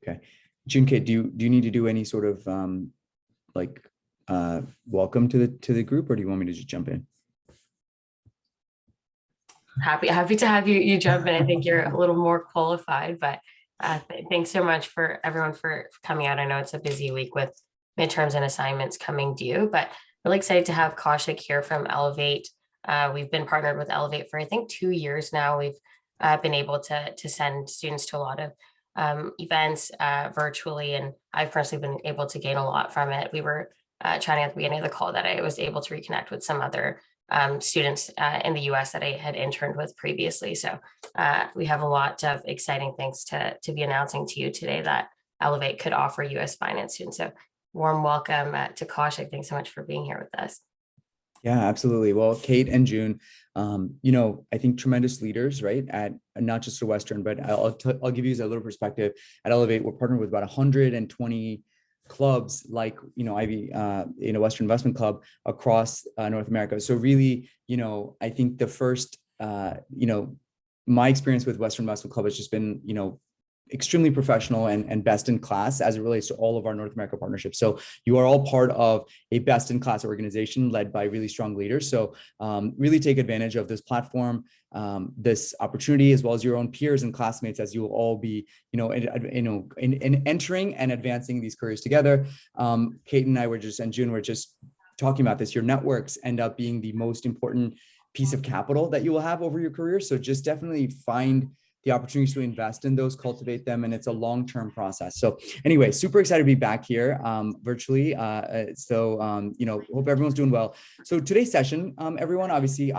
Okay. Junke, do you need to do any sort of like welcome to the group, or do you want me to just jump in? Happy to have you jump in. I think you're a little more qualified, but thanks so much for everyone for coming out. I know it's a busy week with midterms and assignments coming due, but really excited to have Kaushik here from Elevate. We've been partnered with Elevate for I think 2 years now. We've been able to send students to a lot of events virtually, and I've personally been able to gain a lot from it. We were chatting at the beginning of the call that I was able to reconnect with some other students in the US that I had interned with previously. So we have a lot of exciting things to be announcing to you today that Elevate could offer US finance students. So warm welcome to Kaushik. Thanks so much for being here with us. Yeah, absolutely. Well, Kate and June, I think tremendous leaders, right? At not just a Western, but I'll give you a little perspective. At Elevate, we're partnered with about 120 clubs like, Ivey, Western Investment Club across North America. So really, I think the first, my experience with Western Investment Club has just been, extremely professional and best in class as it relates to all of our North America partnerships. So you are all part of a best in class organization led by really strong leaders. So really take advantage of this platform, this opportunity, as well as your own peers and classmates, as you will all be, in entering and advancing these careers together. Kate and I and June were just talking about this. Your networks end up being the most important piece of capital that you will have over your career. So just definitely find the opportunities to invest in those, cultivate them, and it's a long-term process. So anyway, super excited to be back here virtually. Hope everyone's doing well. So today's session, everyone, obviously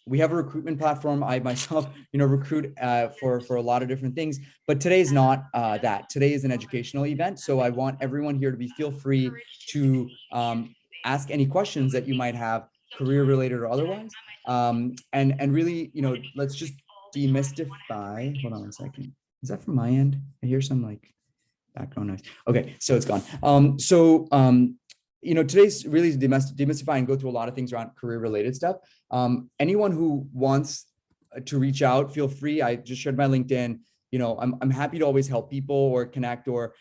we have a recruitment platform. I myself, recruit for a lot of different things, but today is not that. Today is an educational event. So I want everyone here to feel free to ask any questions that you might have, career related or otherwise. And really, let's just demystify. Hold on one second. Is that from my end? I hear some like background noise. Okay, so it's gone. Today's really demystify and go through a lot of things around career related stuff. Anyone who wants to reach out, feel free. I just shared my LinkedIn. I'm happy to always help people or connect or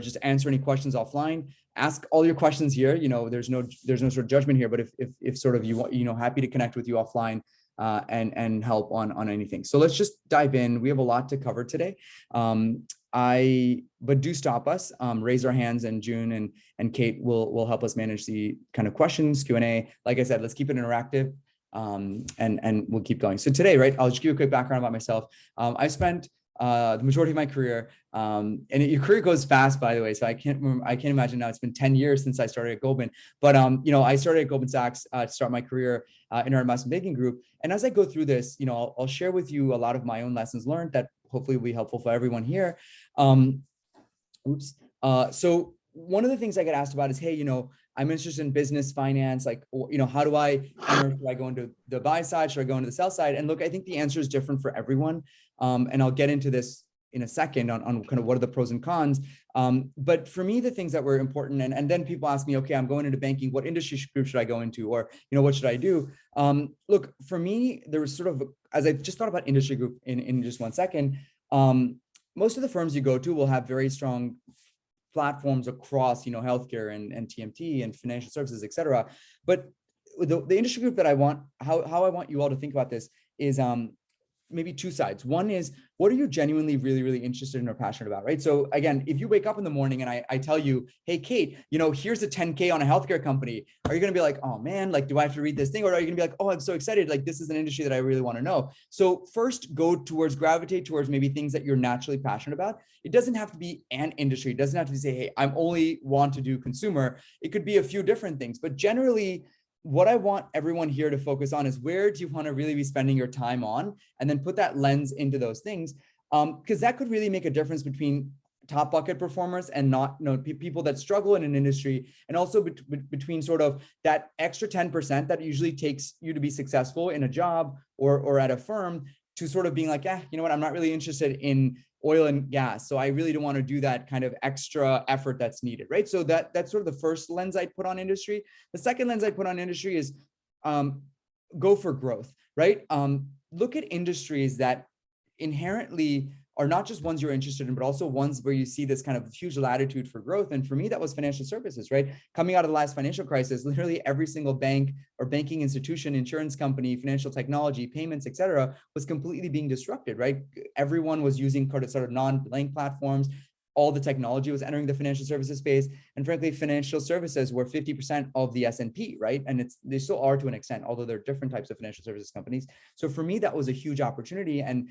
just answer any questions offline. Ask all your questions here. There's no sort of judgment here, but if sort of you want, happy to connect with you offline. And help on anything. So let's just dive in. We have a lot to cover today. But do stop us, raise our hands, and June and Kate will help us manage the kind of questions, Q&A. Like I said, let's keep it interactive, and we'll keep going. So today, right, I'll just give you a quick background about myself. I spent the majority of my career, and your career goes fast, by the way. So I can't imagine now. It's been 10 years since I started at Goldman, but I started at Goldman Sachs to start my career in our investment banking group. And as I go through this, I'll share with you a lot of my own lessons learned that hopefully will be helpful for everyone here. So one of the things I get asked about is, hey, I'm interested in business, finance, like, how do I enter? Do I go into the buy side? Should I go into the sell side? And look, I think the answer is different for everyone. And I'll get into this in a second on kind of what are the pros and cons. But for me, the things that were important, and then people ask me, okay, I'm going into banking, what industry group should I go into? Or, what should I do? Look, for me, there was sort of, as I just thought about industry group in just one second, most of the firms you go to will have very strong platforms across, healthcare and TMT and financial services, et cetera. But the industry group that I want, how I want you all to think about this is maybe two sides. One is, what are you genuinely really, really interested in or passionate about, right? So again, if you wake up in the morning and I tell you, hey, Kate, here's a 10K on a healthcare company, are you going to be like, oh man, like, do I have to read this thing? Or are you going to be like, oh, I'm so excited. Like, this is an industry that I really want to know. So first gravitate towards maybe things that you're naturally passionate about. It doesn't have to be an industry. It doesn't have to be say, hey, I'm only want to do consumer. It could be a few different things, but generally, what I want everyone here to focus on is, where do you want to really be spending your time on, and then put that lens into those things. Because that could really make a difference between top bucket performers and not, people that struggle in an industry, and also between sort of that extra 10% that usually takes you to be successful in a job or at a firm, to sort of being like, I'm not really interested in oil and gas. So I really don't want to do that kind of extra effort that's needed, right? So that's sort of the first lens I'd put on industry. The second lens I put on industry is go for growth, right? Look at industries that inherently are not just ones you're interested in, but also ones where you see this kind of huge latitude for growth. And for me, that was financial services, right? Coming out of the last financial crisis, literally every single bank or banking institution, insurance company, financial technology, payments, et cetera, was completely being disrupted, right? Everyone was using sort of non-bank platforms. All the technology was entering the financial services space. And frankly, financial services were 50% of the S&P, right? And they still are to an extent, although there are different types of financial services companies. So for me, that was a huge opportunity. And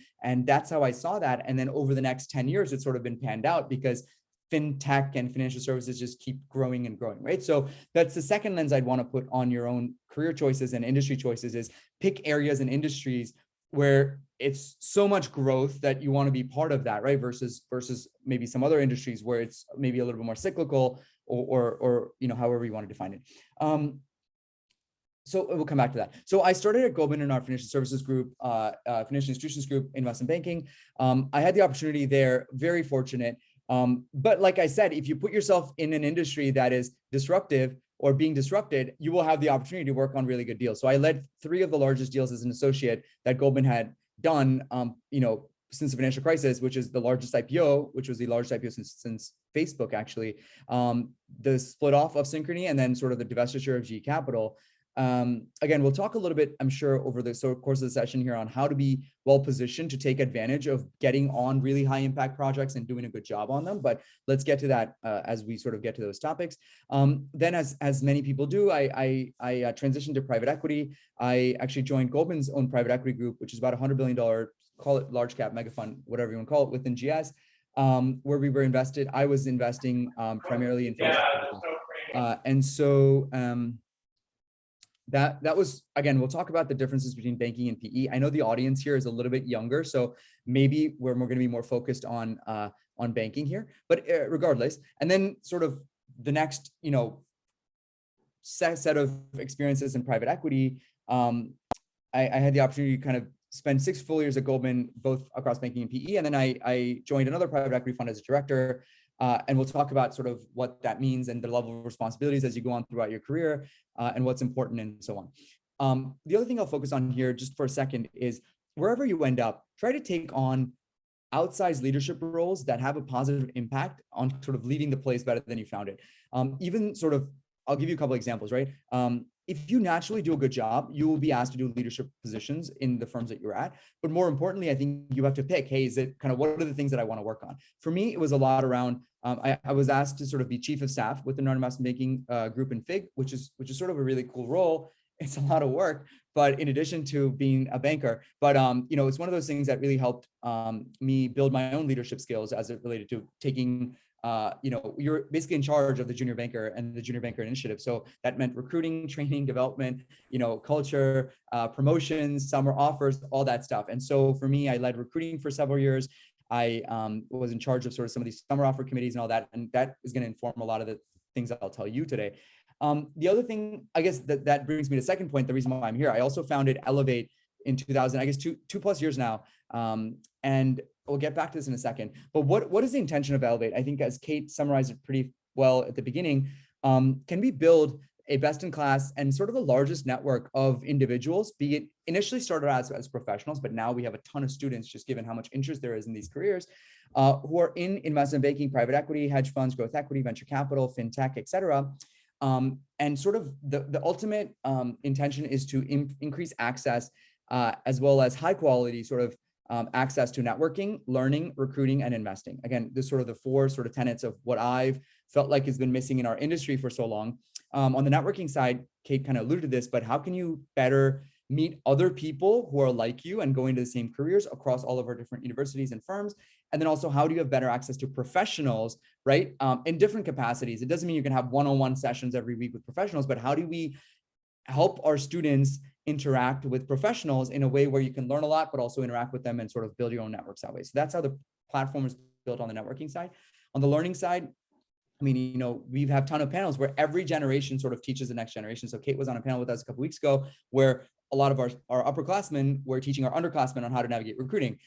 that's how I saw that. And then over the next 10 years, it's sort of been panned out because fintech and financial services just keep growing and growing, right? So that's the second lens I'd want to put on your own career choices and industry choices, is pick areas and industries where it's so much growth that you want to be part of that, right? Versus maybe some other industries where it's maybe a little bit more cyclical, or however you want to define it. So we'll come back to that. So I started at Goldman in our financial services group, financial institutions group, investment banking. I had the opportunity there, very fortunate. But like I said, if you put yourself in an industry that is disruptive or being disrupted, you will have the opportunity to work on really good deals. So I led 3 of the largest deals as an associate that Goldman had done, since the financial crisis, which is the largest IPO, which was the largest IPO since Facebook, actually, the split off of Synchrony, and then sort of the divestiture of GE Capital. Again, we'll talk a little bit, I'm sure, over the course of the session here on how to be well positioned to take advantage of getting on really high impact projects and doing a good job on them. But let's get to that as we sort of get to those topics. Then, as many people do, I transitioned to private equity. I actually joined Goldman's own private equity group, which is about $100 billion, call it large cap mega fund, whatever you want to call it, within GS, where we were invested. I was investing primarily in financial services. And so that was, again, we'll talk about the differences between banking and PE. I know the audience here is a little bit younger, so maybe we're going to be more focused on banking here, but regardless. And then sort of the next, set of experiences in private equity, I had the opportunity to kind of spend 6 full years at Goldman, both across banking and PE. And then I joined another private equity fund as a director. And we'll talk about sort of what that means and the level of responsibilities as you go on throughout your career, and what's important and so on. The other thing I'll focus on here just for a second is wherever you end up, try to take on outsized leadership roles that have a positive impact on sort of leaving the place better than you found it. Even sort of, I'll give you a couple of examples, right? If you naturally do a good job, you will be asked to do leadership positions in the firms that you're at. But more importantly, I think you have to pick, hey, is it kind of, what are the things that I want to work on? For me, it was a lot around, I was asked to sort of be chief of staff with the non-investment banking group in FIG, which is sort of a really cool role. It's a lot of work, but in addition to being a banker, but it's one of those things that really helped me build my own leadership skills as it related to taking you're basically in charge of the junior banker and the junior banker initiative. So that meant recruiting, training, development, culture, promotions, summer offers, all that stuff. And so for me, I led recruiting for several years. I was in charge of sort of some of these summer offer committees and all that. And that is going to inform a lot of the things that I'll tell you today. The other thing, I guess that brings me to the second point, the reason why I'm here. I also founded Elevate in 2000, I guess two plus years now. And we'll get back to this in a second, but what is the intention of Elevate? I think, as Kate summarized it pretty well at the beginning, can we build a best-in-class and sort of the largest network of individuals, be it initially started as professionals, but now we have a ton of students, just given how much interest there is in these careers, who are in investment banking, private equity, hedge funds, growth equity, venture capital, fintech, et cetera. And sort of the ultimate intention is to increase access, as well as high quality sort of access to networking, learning, recruiting, and investing. Again, this sort of the 4 sort of tenets of what I've felt like has been missing in our industry for so long. On the networking side, Kate kind of alluded to this, but how can you better meet other people who are like you and going to the same careers across all of our different universities and firms? And then also, how do you have better access to professionals, right? In different capacities. It doesn't mean you can have one-on-one sessions every week with professionals, but how do we help our students interact with professionals in a way where you can learn a lot, but also interact with them and sort of build your own networks that way? So that's how the platform is built on the networking side. On the learning side, I mean, we have a ton of panels where every generation sort of teaches the next generation. So Kate was on a panel with us a couple of weeks ago where a lot of our upperclassmen were teaching our underclassmen on how to navigate recruiting.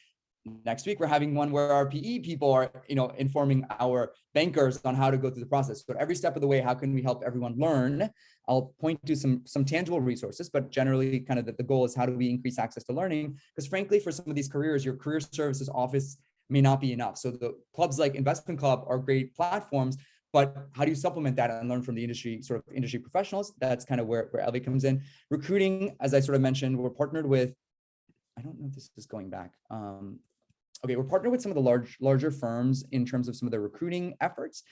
Next week, we're having one where our PE people are, informing our bankers on how to go through the process. So every step of the way, how can we help everyone learn? I'll point to some tangible resources, but generally kind of the goal is how do we increase access to learning? Because frankly, for some of these careers, your career services office may not be enough. So the clubs like Investment Club are great platforms, but how do you supplement that and learn from the industry, sort of industry professionals? That's kind of where Ivey comes in. Recruiting, as I sort of mentioned, we're partnered with, I don't know if this is going back. Okay, we're partnered with some of the larger firms in terms of some of the recruiting efforts.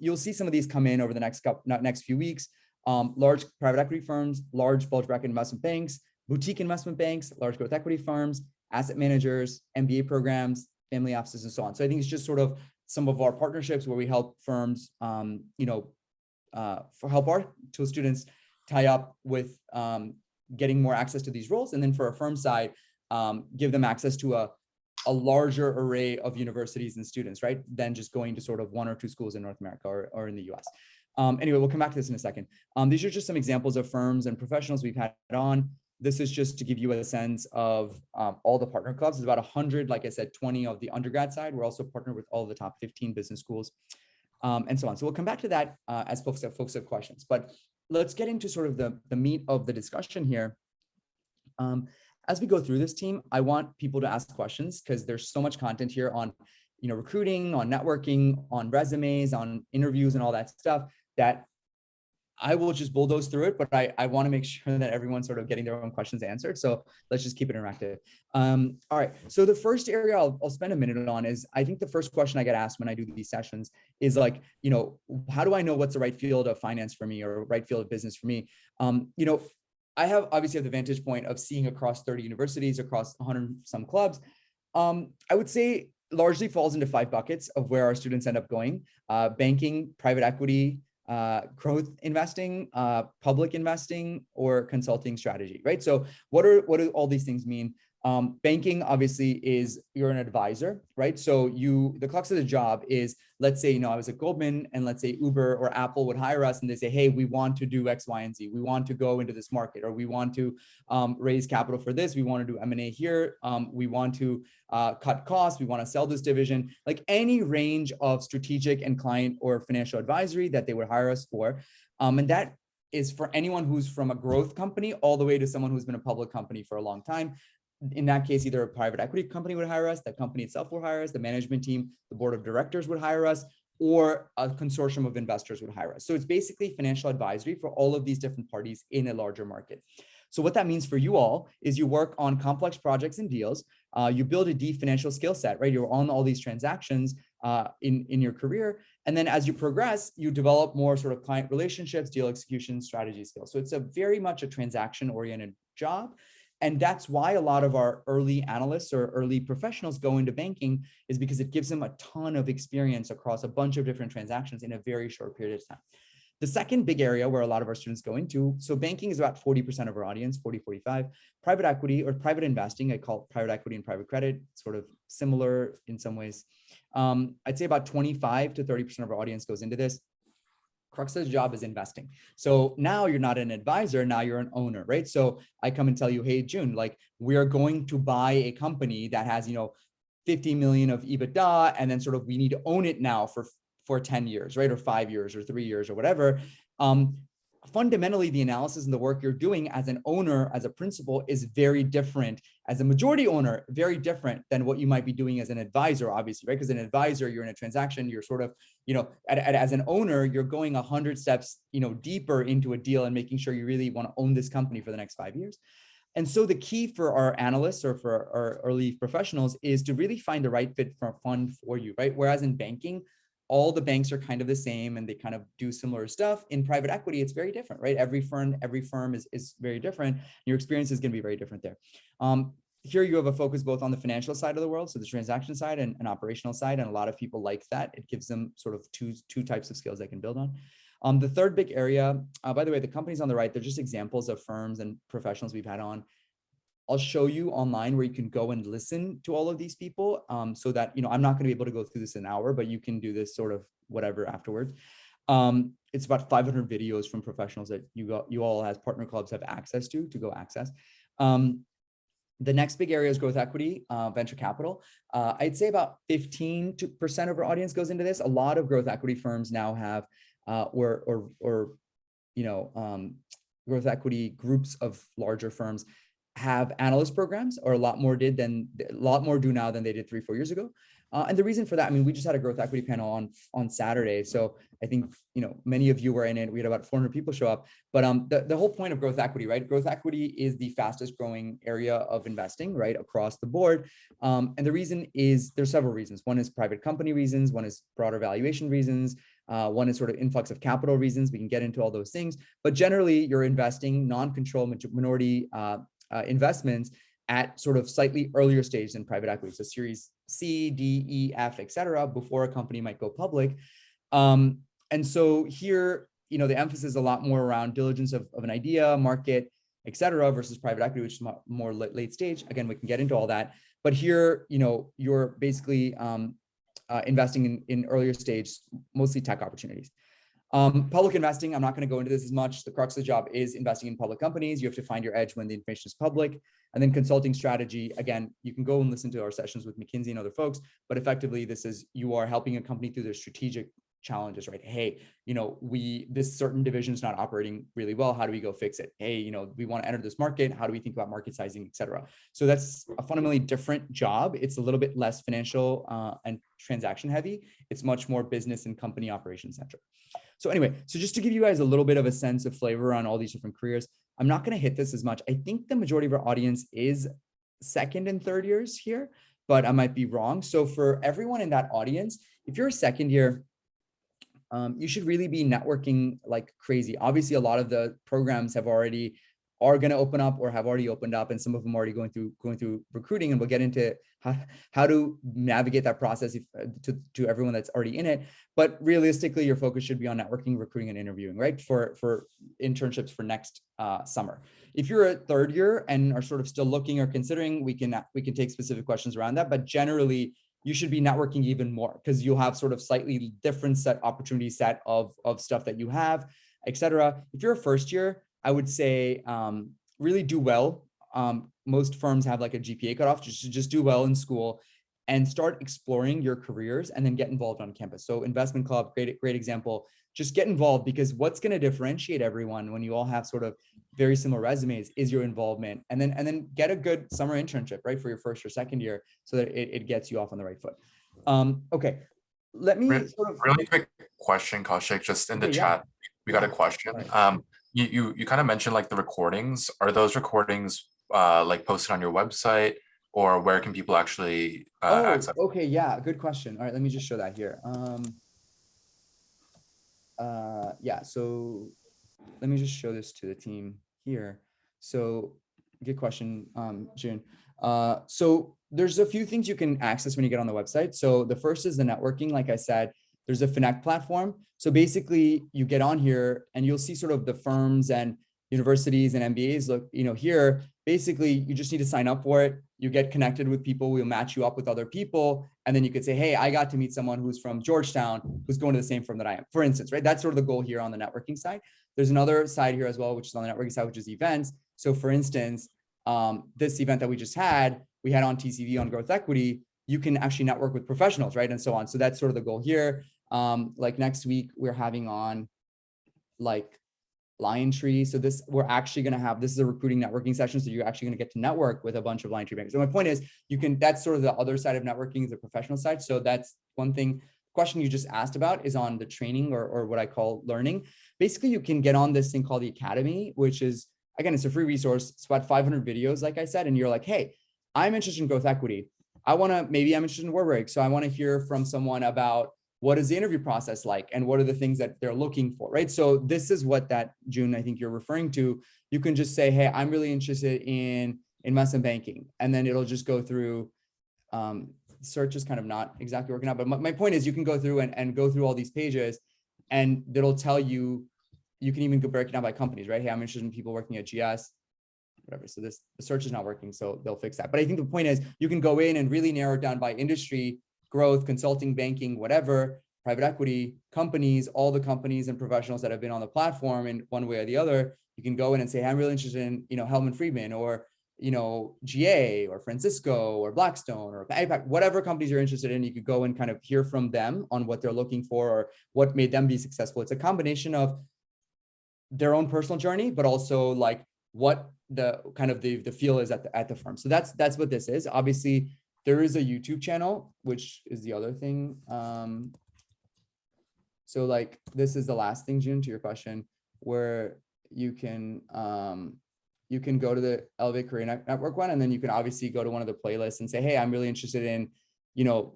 You'll see some of these come in over the next few weeks. Large private equity firms, large bulge bracket investment banks, boutique investment banks, large growth equity firms, asset managers, MBA programs, family offices, and so on. So I think it's just sort of some of our partnerships where we help firms, help our students tie up with getting more access to these roles. And then for a firm side, give them access to a larger array of universities and students, right? Than just going to sort of one or two schools in North America or in the US. Anyway, we'll come back to this in a second. These are just some examples of firms and professionals we've had on. This is just to give you a sense of all the partner clubs. There's about 100, like I said, 20 of the undergrad side. We're also partnered with all the top 15 business schools and so on. So we'll come back to that as folks have questions. But let's get into sort of the meat of the discussion here. As we go through this, team, I want people to ask questions because there's so much content here on, recruiting, on networking, on resumes, on interviews, and all that stuff that I will just bulldoze through it. But I want to make sure that everyone's sort of getting their own questions answered. So let's just keep it interactive. All right. So the first area I'll spend a minute on is, I think the first question I get asked when I do these sessions is like, how do I know what's the right field of finance for me or right field of business for me? I obviously have the vantage point of seeing across 30 universities, across 100 some clubs. I would say largely falls into 5 buckets of where our students end up going: banking, private equity, growth investing, public investing, or consulting strategy, right? So what do all these things mean? Banking obviously is you're an advisor, right? So the crux of the job is, let's say, I was at Goldman and let's say Uber or Apple would hire us and they say, hey, we want to do X, Y, and Z. We want to go into this market, or we want to raise capital for this. We want to do M&A here. We want to cut costs. We want to sell this division, like any range of strategic and client or financial advisory that they would hire us for. And that is for anyone who's from a growth company all the way to someone who's been a public company for a long time. In that case, either a private equity company would hire us, the company itself will hire us, the management team, the board of directors would hire us, or a consortium of investors would hire us. So it's basically financial advisory for all of these different parties in a larger market. So what that means for you all is you work on complex projects and deals. You build a deep financial skill set, right? You're on all these transactions in your career. And then as you progress, you develop more sort of client relationships, deal execution, strategy skills. So it's a very much a transaction-oriented job. And that's why a lot of our early analysts or early professionals go into banking, is because it gives them a ton of experience across a bunch of different transactions in a very short period of time. The second big area where a lot of our students go into, so banking is about 40% of our audience, 45. Private equity or private investing, I call it private equity and private credit, sort of similar in some ways. I'd say about 25 to 30% of our audience goes into this. Crux of the job is investing. So now you're not an advisor, now you're an owner, right? So I come and tell you, hey, June, like we're going to buy a company that has, 50 million of EBITDA, and then sort of we need to own it now for 10 years, right? Or 5 years or 3 years or whatever. Fundamentally, the analysis and the work you're doing as an owner, as a principal, is very different. As a majority owner, very different than what you might be doing as an advisor, obviously, right? Because an advisor, you're in a transaction, you're sort of, as an owner, you're going 100 steps, deeper into a deal and making sure you really want to own this company for the next 5 years. And so the key for our analysts or for our early professionals is to really find the right fit for a fund for you, right? Whereas in banking, all the banks are kind of the same and they kind of do similar stuff. In private equity, it's very different, right? Every firm is very different. Your experience is going to be very different there. Here you have a focus both on the financial side of the world, so the transaction side and operational side, and a lot of people like that. It gives them sort of two types of skills they can build on. The third big area, by the way, the companies on the right, they're just examples of firms and professionals we've had on. I'll show you online where you can go and listen to all of these people, so that, I'm not going to be able to go through this in an hour, but you can do this sort of whatever afterwards. It's about 500 videos from professionals that you all as partner clubs have access to go access. The next big area is growth equity, venture capital. I'd say about 15% of our audience goes into this. A lot of growth equity firms now have, growth equity groups of larger firms have analyst programs, or a lot more do now than they did 3-4 years ago. And the reason for that, I mean, we just had a growth equity panel on Saturday. So I think, many of you were in it. We had about 400 people show up. But the whole point of growth equity, right? Growth equity is the fastest growing area of investing, right, across the board. And the reason is there's several reasons. One is private company reasons. One is broader valuation reasons. One is sort of influx of capital reasons. We can get into all those things. But generally, you're investing non-control minority investments at sort of slightly earlier stage than private equity. So series C, D, E, F, et cetera, before a company might go public. And so here, the emphasis is a lot more around diligence of an idea, market, et cetera, versus private equity, which is more late stage. Again, we can get into all that. But here, you're basically investing in earlier stage, mostly tech opportunities. Public investing, I'm not going to go into this as much. The crux of the job is investing in public companies. You have to find your edge when the information is public. And then consulting strategy, again, you can go and listen to our sessions with McKinsey and other folks, but effectively you are helping a company through their strategic challenges, right? Hey, this certain division is not operating really well. How do we go fix it? Hey, we want to enter this market. How do we think about market sizing, et cetera? So that's a fundamentally different job. It's a little bit less financial and transaction heavy. It's much more business and company operation centric. So anyway, so just to give you guys a little bit of a sense of flavor on all these different careers, I'm not going to hit this as much. I think the majority of our audience is second and third years here, but I might be wrong. So for everyone in that audience, if you're a second year, you should really be networking like crazy. Obviously, a lot of the programs are going to open up or have already opened up, and some of them are already going through recruiting, and we'll get into how to navigate that process to everyone that's already in it. But realistically, your focus should be on networking, recruiting, and interviewing, right? For internships for next summer. If you're a third year and are sort of still looking or considering, we can take specific questions around that. But generally, you should be networking even more because you'll have sort of slightly different opportunity set of stuff that you have, et cetera. If you're a first year, I would say really do well. Most firms have like a GPA cutoff. Just do well in school and start exploring your careers and then get involved on campus. So investment club, great example. Just get involved, because what's going to differentiate everyone when you all have sort of very similar resumes is your involvement. And then get a good summer internship, right, for your first or second year, so that it gets you off on the right foot. Okay, let me really quick question, Kaushik, just in the chat. We got a question. Right. You kind of mentioned like the recordings. Are those recordings like posted on your website, or where can people actually access? Okay, yeah, good question. All right, let me just show that here. Yeah, so let me just show this to the team here. So good question, June. So there's a few things you can access when you get on the website. So the first is the networking. Like I said, there's a Finect platform. So basically you get on here and you'll see sort of the firms and universities and MBAs. Look, here, basically you just need to sign up for it. You get connected with people. We'll match you up with other people. And then you could say, hey, I got to meet someone who's from Georgetown, who's going to the same firm that I am, for instance, right? That's sort of the goal here on the networking side. There's another side here as well, which is on the networking side, which is events. So for instance, this event that we just had, we had on TCV on growth equity. You can actually network with professionals, right? And so on. So that's sort of the goal here. Like next week, we're having on like LionTree. So we're actually going to have, this is a recruiting networking session. So you're actually going to get to network with a bunch of LionTree bankers. So my point is, that's sort of the other side of networking, is the professional side. So that's one thing. Question you just asked about is on the training or what I call learning. Basically, you can get on this thing called the Academy, which is, again, it's a free resource. It's about 500 videos, like I said, and you're like, hey, I'm interested in growth equity. Maybe I'm interested in Warburg. So I want to hear from someone about what is the interview process like and what are the things that they're looking for, right? So this is what that, June, I think you're referring to. You can just say, hey, I'm really interested in investment banking. And then it'll just go through, search is kind of not exactly working out, but my point is you can go through and go through all these pages, and it'll tell you, you can even go break it down by companies, right? Hey, I'm interested in people working at GS, whatever. So the search is not working, so they'll fix that. But I think the point is you can go in and really narrow it down by industry, growth, consulting, banking, whatever, private equity, companies, all the companies and professionals that have been on the platform in one way or the other. You can go in and say, hey, I'm really interested in, Hellman Friedman, or, GA, or Francisco, or Blackstone, or APAC, whatever companies you're interested in. You could go and kind of hear from them on what they're looking for or what made them be successful. It's a combination of their own personal journey, but also like what the kind of the feel is at the firm. So that's what this is. Obviously, there is a YouTube channel, which is the other thing. So like, this is the last thing, June, to your question, where you can go to the Elevate Career Network one, and then you can obviously go to one of the playlists and say, hey, I'm really interested in,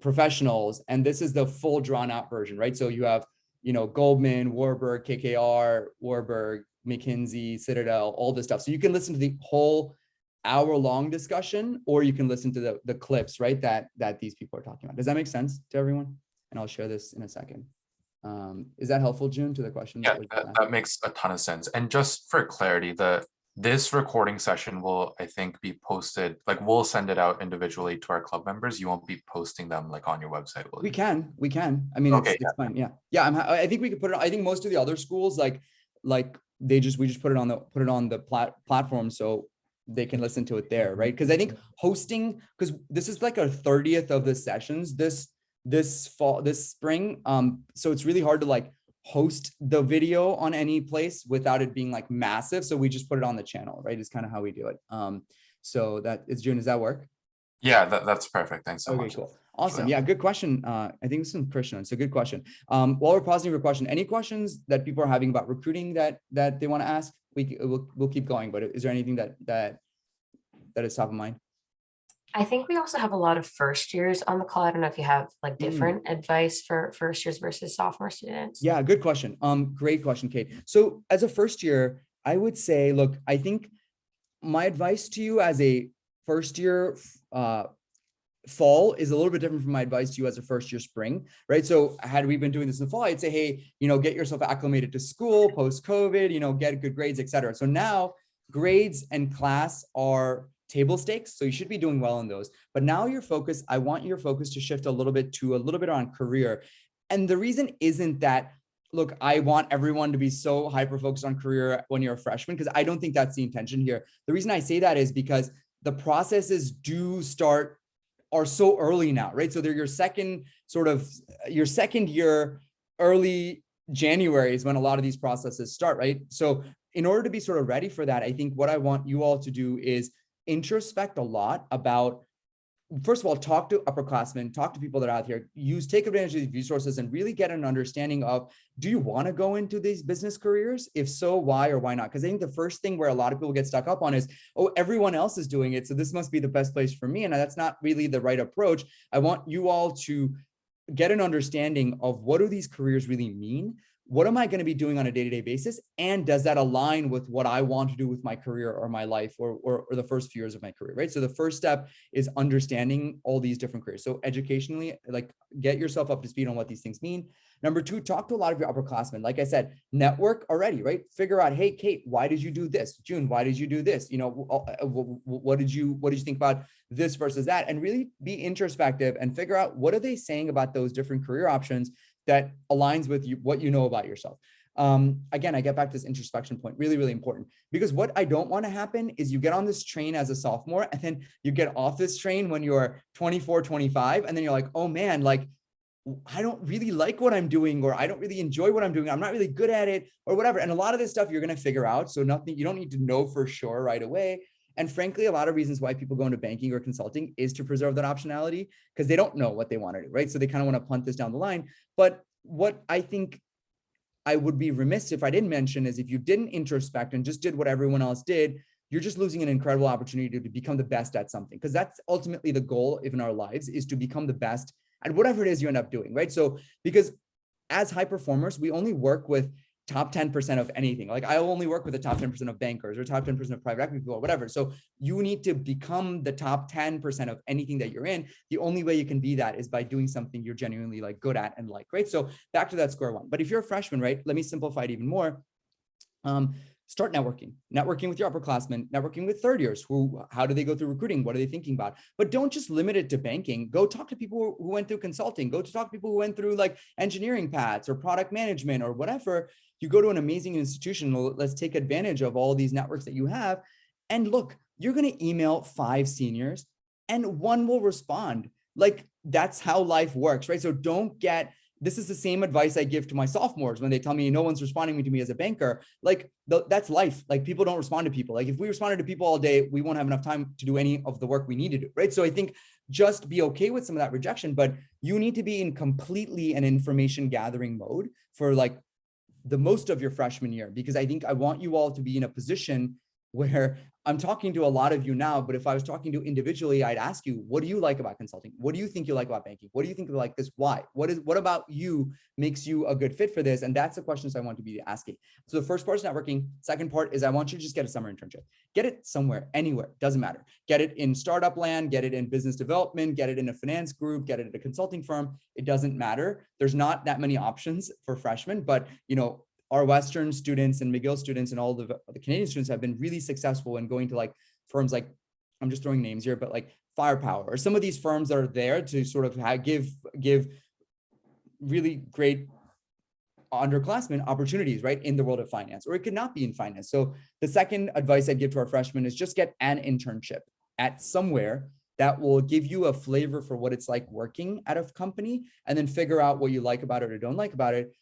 professionals. And this is the full drawn out version, right? So you have, Goldman, Warburg, KKR, Warburg, McKinsey, Citadel, all this stuff. So you can listen to the whole hour-long discussion, or you can listen to the clips, right? That these people are talking about. Does that make sense to everyone? And I'll share this in a second. Is that helpful, June, to the question? Yeah, that makes a ton of sense. And just for clarity, this recording session will, I think, be posted, like we'll send it out individually to our club members. You won't be posting them like on your website, will you? We can. I mean, Okay, it's fine. Yeah. I think we could put it. I think most of the other schools, we just put it on the platform so they can listen to it there, right? Because I think hosting, because this is like our 30th of the sessions this spring. So it's really hard to like host the video on any place without it being like massive. So we just put it on the channel, right? It's kind of how we do it. So that is, June, does that work? Yeah, that's perfect. Thanks so much. Okay, cool. Awesome. Yeah, good question. I think this is Christian. It's a good question. While we're pausing for question, any questions that people are having about recruiting that they want to ask? We'll keep going, but is there anything that is top of mind? I think we also have a lot of first years on the call. I don't know if you have like different advice for first years versus sophomore students. Yeah, good question. Great question, Kate. So as a first year, I would say, look, I think my advice to you as a first year fall is a little bit different from my advice to you as a first year spring, right? So had we been doing this in the fall, I'd say, hey, get yourself acclimated to school post-COVID, get good grades, et cetera. So now grades and class are table stakes. So you should be doing well in those. But now I want your focus to shift a little bit on career. And the reason isn't that, look, I want everyone to be so hyper-focused on career when you're a freshman, because I don't think that's the intention here. The reason I say that is because the processes are so early now, right? So they're your second year, early January is when a lot of these processes start, right? So in order to be sort of ready for that, I think what I want you all to do is introspect a lot about, first of all, talk to upperclassmen, talk to people that are out here, take advantage of these resources and really get an understanding of, do you want to go into these business careers? If so, why or why not? Because I think the first thing where a lot of people get stuck up on is, oh, everyone else is doing it, so this must be the best place for me. And that's not really the right approach. I want you all to get an understanding of, what do these careers really mean? What am I going to be doing on a day-to-day basis? And does that align with what I want to do with my career or my life or the first few years of my career, right? So the first step is understanding all these different careers. So educationally, like, get yourself up to speed on what these things mean. Number two, talk to a lot of your upperclassmen. Like I said, network already, right? Figure out, hey, Kate, why did you do this? June, why did you do this? What did you think about this versus that? And really be introspective and figure out, what are they saying about those different career options that aligns with what you know about yourself. Again, I get back to this introspection point, really, really important, because what I don't want to happen is you get on this train as a sophomore and then you get off this train when you're 24, 25, and then you're like, oh man, like, I don't really like what I'm doing, or I don't really enjoy what I'm doing. I'm not really good at it, or whatever. And a lot of this stuff you're going to figure out. So you don't need to know for sure right away. And frankly, a lot of reasons why people go into banking or consulting is to preserve that optionality, because they don't know what they want to do, right? So they kind of want to punt this down the line. But what I think I would be remiss if I didn't mention is, if you didn't introspect and just did what everyone else did, you're just losing an incredible opportunity to become the best at something. Because that's ultimately the goal in our lives, is to become the best at whatever it is you end up doing, right? So because as high performers, we only work with top 10% of anything. Like, I only work with the top 10% of bankers or top 10% of private equity people or whatever. So you need to become the top 10% of anything that you're in. The only way you can be that is by doing something you're genuinely like good at and like, right? So back to that square one. But if you're a freshman, right, let me simplify it even more. Start networking with your upperclassmen, networking with third years. How do they go through recruiting? What are they thinking about? But don't just limit it to banking. Go talk to people who went through consulting. Go to talk to people who went through like engineering paths or product management or whatever. You go to an amazing institution. Let's take advantage of all these networks that you have. And look, you're going to email 5 seniors and 1 will respond. Like, that's how life works, right? So don't get this is the same advice I give to my sophomores when they tell me no one's responding to me as a banker. Like that's life. Like people don't respond to people. Like if we responded to people all day, we won't have enough time to do any of the work we need to do, right? So I think just be okay with some of that rejection, but you need to be in completely an information gathering mode for like the most of your freshman year, because I think I want you all to be in a position where I'm talking to a lot of you now, but if I was talking to individually, I'd ask you, what do you like about consulting? What do you think you like about banking? What do you think you like this? Why? What about you makes you a good fit for this? And that's the questions I want to be asking. So the first part is networking. Second part is I want you to just get a summer internship. Get it somewhere, anywhere, doesn't matter. Get it in startup land, get it in business development, get it in a finance group, get it at a consulting firm. It doesn't matter. There's not that many options for freshmen, but our Western students and McGill students and all the Canadian students have been really successful in going to like firms like, I'm just throwing names here, but like Firepower or some of these firms that are there to sort of give really great underclassmen opportunities, right, in the world of finance, or it could not be in finance. So the second advice I'd give to our freshmen is just get an internship at somewhere that will give you a flavor for what it's like working at a company, and then figure out what you like about it or don't like about it.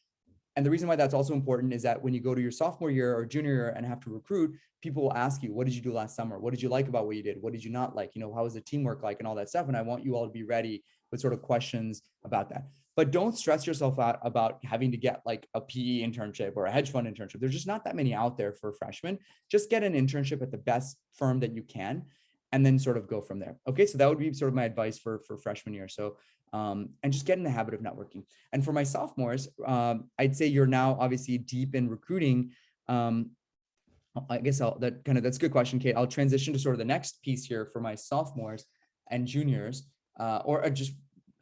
And the reason why that's also important is that when you go to your sophomore year or junior year and have to recruit, people will ask you, what did you do last summer? What did you like about what you did? What did you not like? How was the teamwork like and all that stuff? And I want you all to be ready with sort of questions about that. But don't stress yourself out about having to get like a PE internship or a hedge fund internship. There's just not that many out there for freshmen. Just get an internship at the best firm that you can, and then sort of go from there. Okay, so that would be sort of my advice for freshman year. So and just get in the habit of networking. And for my sophomores, I'd say you're now obviously deep in recruiting. I guess that's a good question, Kate. I'll transition to sort of the next piece here for my sophomores and juniors, or just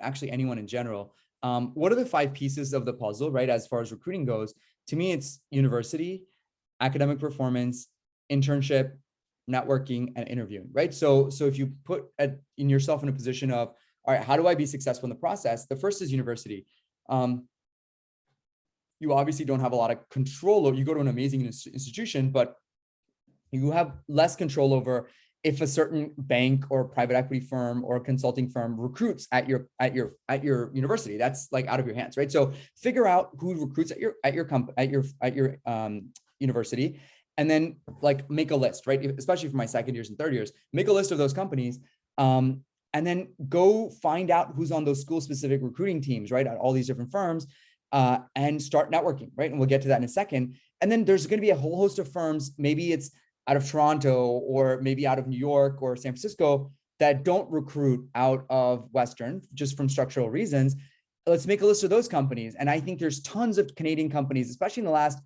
actually anyone in general. What are the 5 pieces of the puzzle, right? As far as recruiting goes, to me, it's university, academic performance, internship, networking, and interviewing, right? So if you put in yourself in a position of, all right, how do I be successful in the process? The first is university. You obviously don't have a lot of control, or you go to an amazing institution, but you have less control over if a certain bank or private equity firm or consulting firm recruits at your university. That's like out of your hands, right? So figure out who recruits at your university, and then like make a list, right? Especially for my second years and third years, make a list of those companies. And then go find out who's on those school-specific recruiting teams, right, at all these different firms, and start networking, right? And we'll get to that in a second. And then there's going to be a whole host of firms, maybe it's out of Toronto or maybe out of New York or San Francisco, that don't recruit out of Western just from structural reasons. Let's make a list of those companies. And I think there's tons of Canadian companies, especially in the last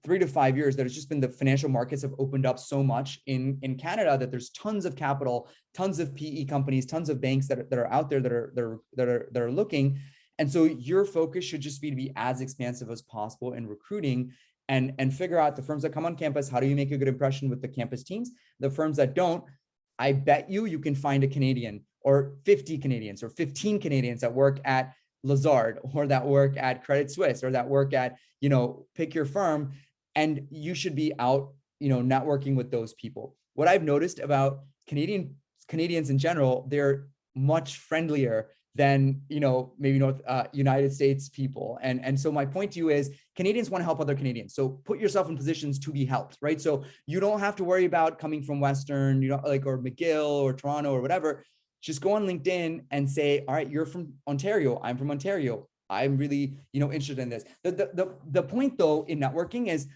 3 to 5 years, that it's just been the financial markets have opened up so much in Canada that there's tons of capital, tons of PE companies, tons of banks that are out there that are looking. And so your focus should just be to be as expansive as possible in recruiting, and figure out the firms that come on campus. How do you make a good impression with the campus teams? The firms that don't, I bet you can find a Canadian or 50 Canadians or 15 Canadians that work at Lazard or that work at Credit Suisse or that work at, pick your firm. And you should be out, networking with those people. What I've noticed about Canadians in general, they're much friendlier than, maybe United States people. And so my point to you is Canadians want to help other Canadians. So put yourself in positions to be helped, right? So you don't have to worry about coming from Western, or McGill or Toronto or whatever. Just go on LinkedIn and say, all right, you're from Ontario. I'm from Ontario. I'm really, interested in this. The point though in networking is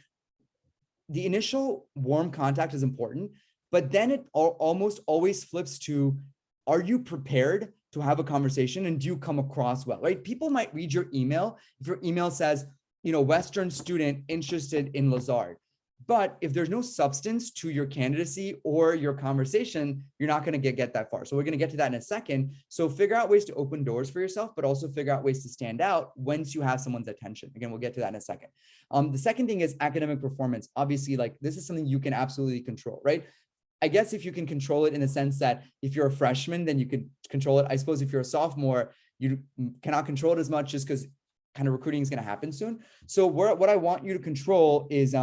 the initial warm contact is important, but then it almost always flips to, are you prepared to have a conversation and do you come across well, right? People might read your email. If your email says, Western student interested in Lazard, but if there's no substance to your candidacy or your conversation, you're not going to get that far. So we're going to get to that in a second. So figure out ways to open doors for yourself, but also figure out ways to stand out once you have someone's attention. Again, we'll get to that in a second. The second thing is academic performance. Obviously, like this is something you can absolutely control, right? I guess if you can control it in the sense that if you're a freshman, then you can control it. I suppose if you're a sophomore, you cannot control it as much just because kind of recruiting is going to happen soon. So what I want you to control is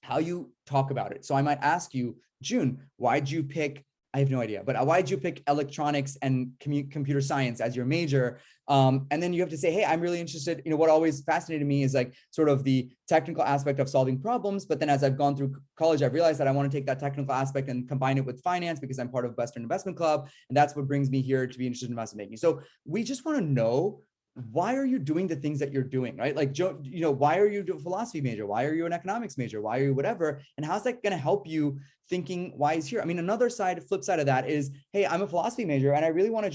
how you talk about it. So I might ask you, June, why'd you pick I have no idea, but why'd you pick electronics and computer science as your major? And then you have to say, hey, I'm really interested. What always fascinated me is like sort of the technical aspect of solving problems. But then as I've gone through college, I've realized that I want to take that technical aspect and combine it with finance because I'm part of Western Investment Club. And that's what brings me here to be interested in investment banking. So we just want to know, why are you doing the things that you're doing, right? Like, why are you a philosophy major? Why are you an economics major? Why are you whatever? And how's that going to help you thinking wise here? I mean, another flip side of that is, hey, I'm a philosophy major and I really wanted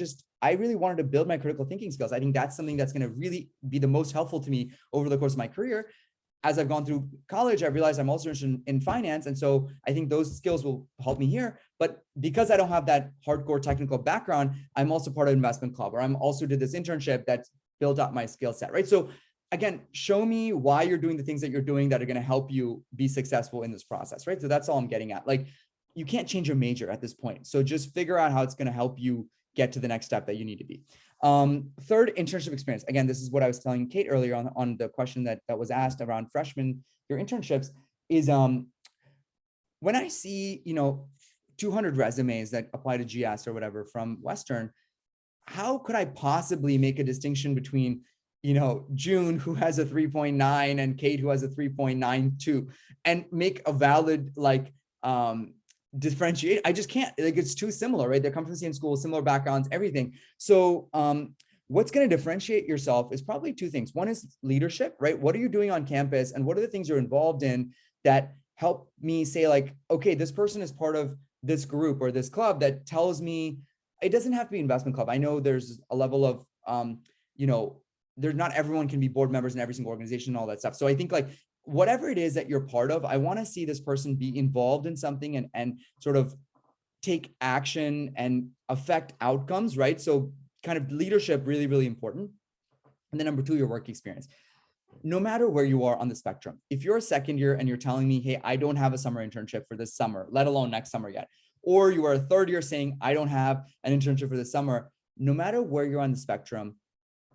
to build my critical thinking skills. I think that's something that's going to really be the most helpful to me over the course of my career. As I've gone through college, I realized I'm also interested in finance. And so I think those skills will help me here. But because I don't have that hardcore technical background, I'm also part of investment club, or I'm also did this internship that's built up my skill set, right? So again, show me why you're doing the things that you're doing that are going to help you be successful in this process, right? So that's all I'm getting at. Like, you can't change your major at this point. So just figure out how it's going to help you get to the next step that you need to be. Third, internship experience. Again, this is what I was telling Kate earlier on the question that was asked around freshmen, your internships is, when I see, 200 resumes that apply to GS or whatever from Western, how could I possibly make a distinction between, June, who has a 3.9 and Kate, who has a 3.92, and make a valid, differentiate? I just can't. Like, it's too similar, right? They come from the same school, similar backgrounds, everything. So what's going to differentiate yourself is probably two things. One is leadership, right? What are you doing on campus, and what are the things you're involved in that help me say, like, okay, this person is part of this group or this club that tells me. It doesn't have to be investment club. I know there's a level of, there's not everyone can be board members in every single organization and all that stuff. So I think, like, whatever it is that you're part of, I want to see this person be involved in something and sort of take action and affect outcomes, right? So kind of leadership, really, really important. And then number two, your work experience. No matter where you are on the spectrum, if you're a second year and you're telling me, hey, I don't have a summer internship for this summer, let alone next summer yet, or you are a third year saying, I don't have an internship for this summer, no matter where you're on the spectrum,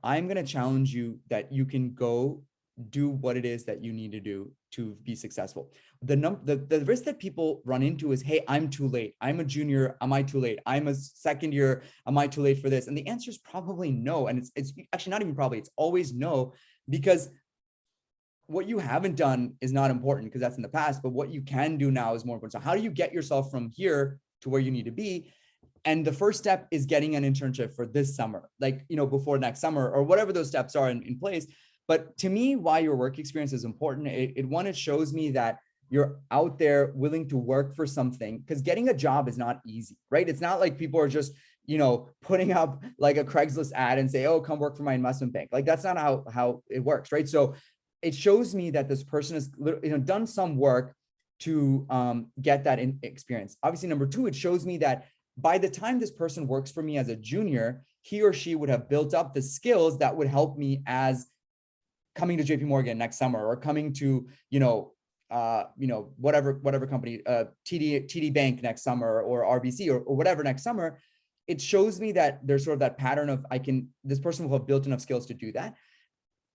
I'm going to challenge you that you can go do what it is that you need to do to be successful. The risk that people run into is, hey, I'm too late. I'm a junior. Am I too late? I'm a second year. Am I too late for this? And the answer is probably no. And it's actually not even probably, it's always no, because what you haven't done is not important because that's in the past, but what you can do now is more important. So how do you get yourself from here to where you need to be? And the first step is getting an internship for this summer, before next summer, or whatever those steps are in place. But to me, why your work experience is important, it shows me that you're out there willing to work for something, because getting a job is not easy, right? It's not like people are just, putting up like a Craigslist ad and say, oh, come work for my investment bank. Like, that's not how it works, right? So it shows me that this person has done some work to get that experience. Obviously, number two, it shows me that by the time this person works for me as a junior, he or she would have built up the skills that would help me as coming to JP Morgan next summer, or coming to, whatever company, TD Bank next summer, or RBC, or whatever next summer. It shows me that there's sort of that pattern of this person will have built enough skills to do that.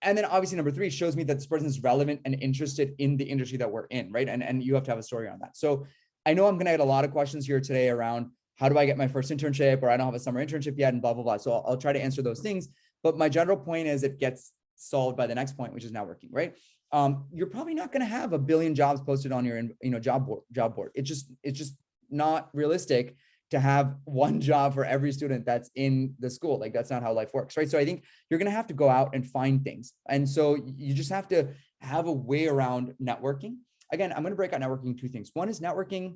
And then obviously number three shows me that this person is relevant and interested in the industry that we're in, right? And you have to have a story on that. So I know I'm going to get a lot of questions here today around how do I get my first internship, or I don't have a summer internship yet, and blah, blah, blah. So I'll try to answer those things. But my general point is it gets solved by the next point, which is networking, right? You're probably not going to have 1 billion jobs posted on your job board. It's just not realistic to have one job for every student that's in the school. Like, that's not how life works, right? So I think you're going to have to go out and find things. And so you just have to have a way around networking. Again, I'm going to break out networking into two things. One is networking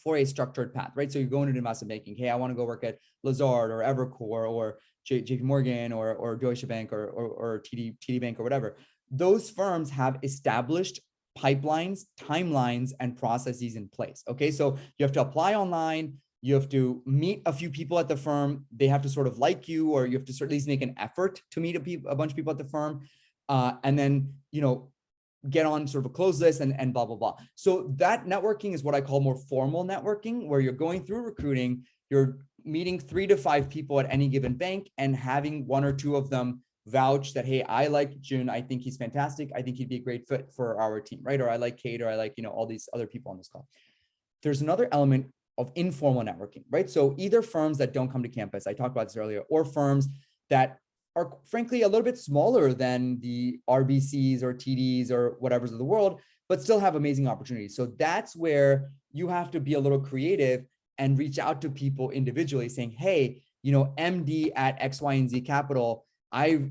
for a structured path, right? So you go into investment banking. Hey, I want to go work at Lazard or Evercore or JP Morgan or Deutsche Bank or TD Bank or whatever. Those firms have established pipelines, timelines, and processes in place. Okay, so you have to apply online. You have to meet a few people at the firm. They have to sort of like you, or you have to sort of at least make an effort to meet a bunch of people at the firm. And then, get on sort of a closed list and blah, blah, blah. So that networking is what I call more formal networking, where you're going through recruiting, you're meeting 3 to 5 people at any given bank and having 1 or 2 of them vouch that, hey, I like June. I think he's fantastic. I think he'd be a great fit for our team, right? Or I like Kate, or I like, all these other people on this call. There's another element informal networking, right? So either firms that don't come to campus, I talked about this earlier, or firms that are frankly a little bit smaller than the RBCs or TDs or whatever's of the world, but still have amazing opportunities. So that's where you have to be a little creative and reach out to people individually saying, hey, MD at X, Y, and Z Capital, I'm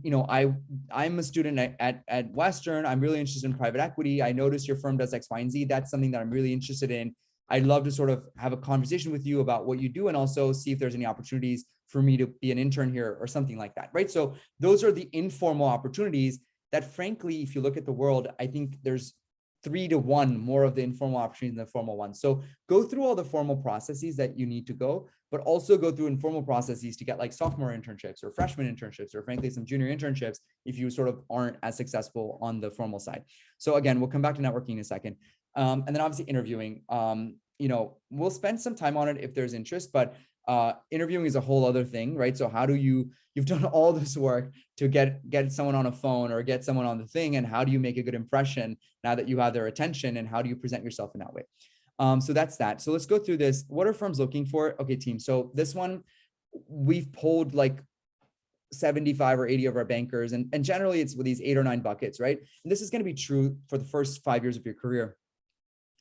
a student at Western. I'm really interested in private equity. I noticed your firm does X, Y, and Z. That's something that I'm really interested in. I'd love to sort of have a conversation with you about what you do and also see if there's any opportunities for me to be an intern here or something like that, right? So those are the informal opportunities that, frankly, if you look at the world, I think there's 3 to 1 more of the informal opportunities than the formal ones. So go through all the formal processes that you need to go, but also go through informal processes to get like sophomore internships or freshman internships, or frankly, some junior internships if you sort of aren't as successful on the formal side. So again, we'll come back to networking in a second. And then obviously interviewing, we'll spend some time on it if there's interest, but interviewing is a whole other thing, right? So how do you've done all this work to get someone on a phone or get someone on the thing, and how do you make a good impression now that you have their attention, and how do you present yourself in that way? So that's that. So let's go through this. What are firms looking for? Okay, team. So this one, we've polled like 75 or 80 of our bankers, and generally it's with these 8 or 9 buckets, right? And this is going to be true for the first 5 years of your career.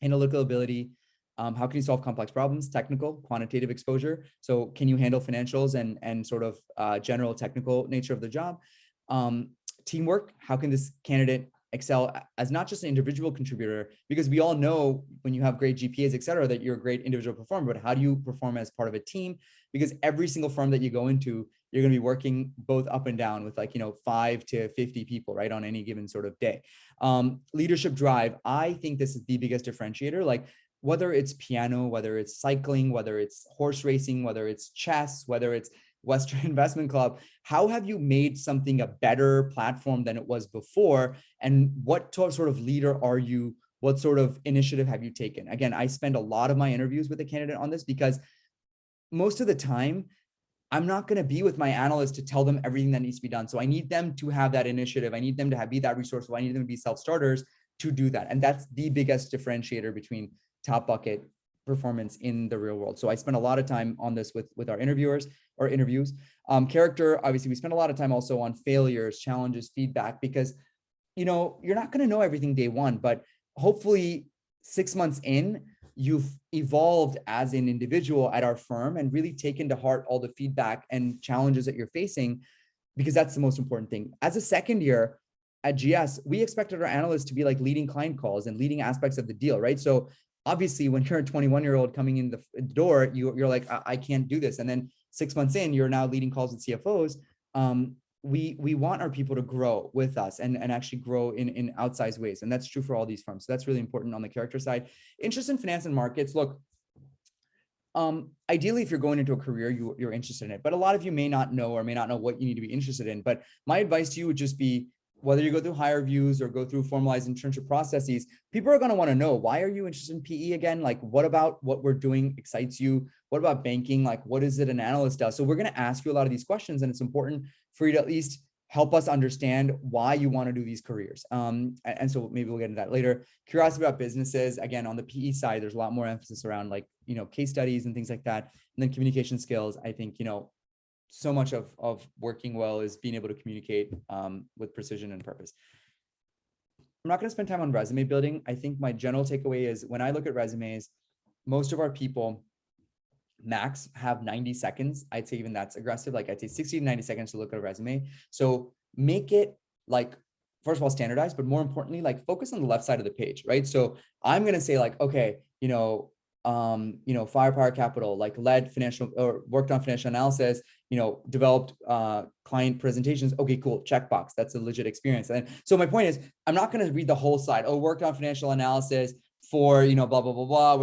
Analytical ability. How can you solve complex problems? Technical, quantitative exposure. So can you handle financials and sort of general technical nature of the job? Teamwork. How can this candidate excel as not just an individual contributor? Because we all know when you have great GPAs, et cetera, that you're a great individual performer, but how do you perform as part of a team? Because every single firm that you go into, you're going to be working both up and down with 5 to 50 people, right, on any given sort of day. Leadership drive. I think this is the biggest differentiator. Like, whether it's piano, whether it's cycling, whether it's horse racing, whether it's chess, whether it's Western Investment Club, how have you made something a better platform than it was before? And what sort of leader are you? What sort of initiative have you taken? Again, I spend a lot of my interviews with a candidate on this, because most of the time, I'm not going to be with my analyst to tell them everything that needs to be done. So I need them to have that initiative. I need them to be that resourceful. I need them to be self-starters to do that. And that's the biggest differentiator between top bucket performance in the real world. So I spend a lot of time on this with our interviewers or interviews. Character, obviously, we spend a lot of time also on failures, challenges, feedback, because you're not going to know everything day one, but hopefully 6 months in, you've evolved as an individual at our firm and really taken to heart all the feedback and challenges that you're facing, because that's the most important thing. As a second year at GS, we expected our analysts to be like leading client calls and leading aspects of the deal, right? So obviously, when you're a 21-year-old coming in the door, you're like, I can't do this. And then 6 months in, you're now leading calls with CFOs. We want our people to grow with us and actually grow in outsized ways. And that's true for all these firms. So that's really important on the character side. Interest in finance and markets. Look, ideally, if you're going into a career, you're interested in it. But a lot of you may not know what you need to be interested in. But my advice to you would just be, whether you go through higher views or go through formalized internship processes, people are going to want to know, why are you interested in PE again? Like, what about what we're doing excites you? What about banking? Like, what is it an analyst does? So we're going to ask you a lot of these questions, and it's important for you to at least help us understand why you want to do these careers. And so maybe we'll get into that later. Curiosity about businesses. Again, on the PE side, there's a lot more emphasis around case studies and things like that. And then communication skills. I think, so much of working well is being able to communicate with precision and purpose. I'm not going to spend time on resume building. I think my general takeaway is, when I look at resumes, most of our people max have 90 seconds. I'd say even that's aggressive. Like, I'd say 60 to 90 seconds to look at a resume. So make it first of all, standardized, but more importantly, focus on the left side of the page, right? So I'm going to say okay, Firepower Capital, led financial or worked on financial analysis, developed client presentations. Okay, cool. Checkbox. That's a legit experience. And so my point is, I'm not going to read the whole slide. Oh, worked on financial analysis for, blah, blah, blah, blah.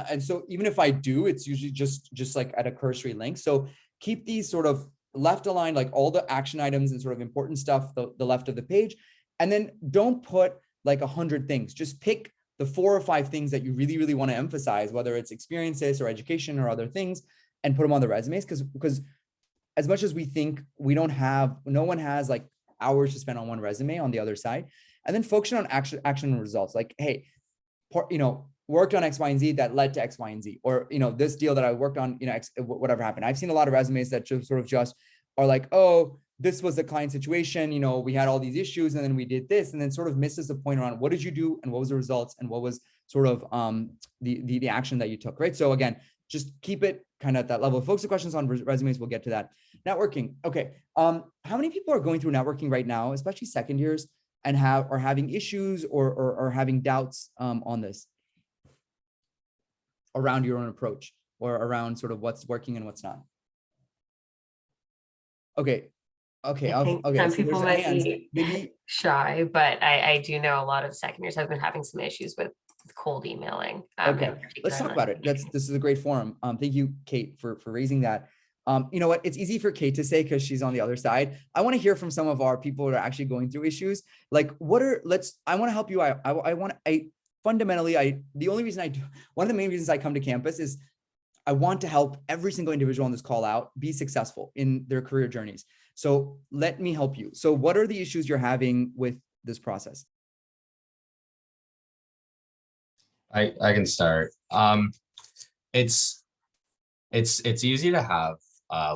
And so even if I do, it's usually just at a cursory link. So keep these sort of left aligned, all the action items and sort of important stuff, the left of the page. And then don't put 100 things. Just pick the 4 or 5 things that you really, really want to emphasize, whether it's experiences or education or other things, and put them on the resumes. Because as much as we think no one has hours to spend on one resume on the other side. And then focusing on action and results. Hey, worked on X, Y, and Z that led to X, Y, and Z, or, you know, this deal that I worked on, you know, X, whatever happened. I've seen a lot of resumes that just sort of just are like, oh, this was the client situation, you know, we had all these issues and then we did this, and then sort of misses the point around what did you do and what was the results and what was sort of the action that you took, right? So again, just keep it kind of at that level. Focus the questions on resumes. We'll get to that. Networking. Okay. How many people are going through networking right now, especially second years, and are having issues or having doubts on this around your own approach or around sort of what's working and what's not? Okay. Okay. I think Okay. some So people there's might hands. be Maybe. shy, but I do know a lot of second years have been having some issues with cold emailing. Okay, let's talk about it. This is a great forum. Thank you, Kate, for raising that. You know what? It's easy for Kate to say because she's on the other side. I want to hear from some of our people that are actually going through issues. Like, I want to help you. Fundamentally, the only reason I do, one of the main reasons I come to campus is I want to help every single individual on this call out be successful in their career journeys. So let me help you. So what are the issues you're having with this process? I can start. It's easy to have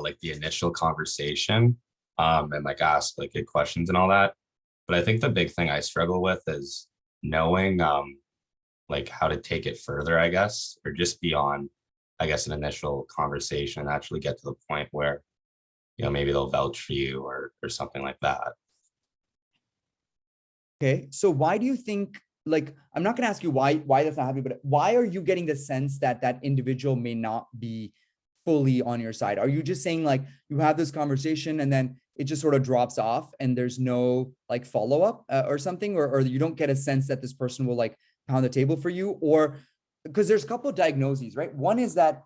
like the initial conversation and like ask like good questions and all that. But I think the big thing I struggle with is knowing like how to take it further, I guess, or just beyond, I guess, an initial conversation and actually get to the point where, you know, maybe they'll vouch for you or something like that. Okay, so why do you think, like, I'm not going to ask you why that's not happening, but why are you getting the sense that that individual may not be fully on your side? Are you just saying like you have this conversation and then it just sort of drops off and there's no like follow-up or something, or you don't get a sense that this person will like pound the table for you? Or because there's a couple of diagnoses, right? One is that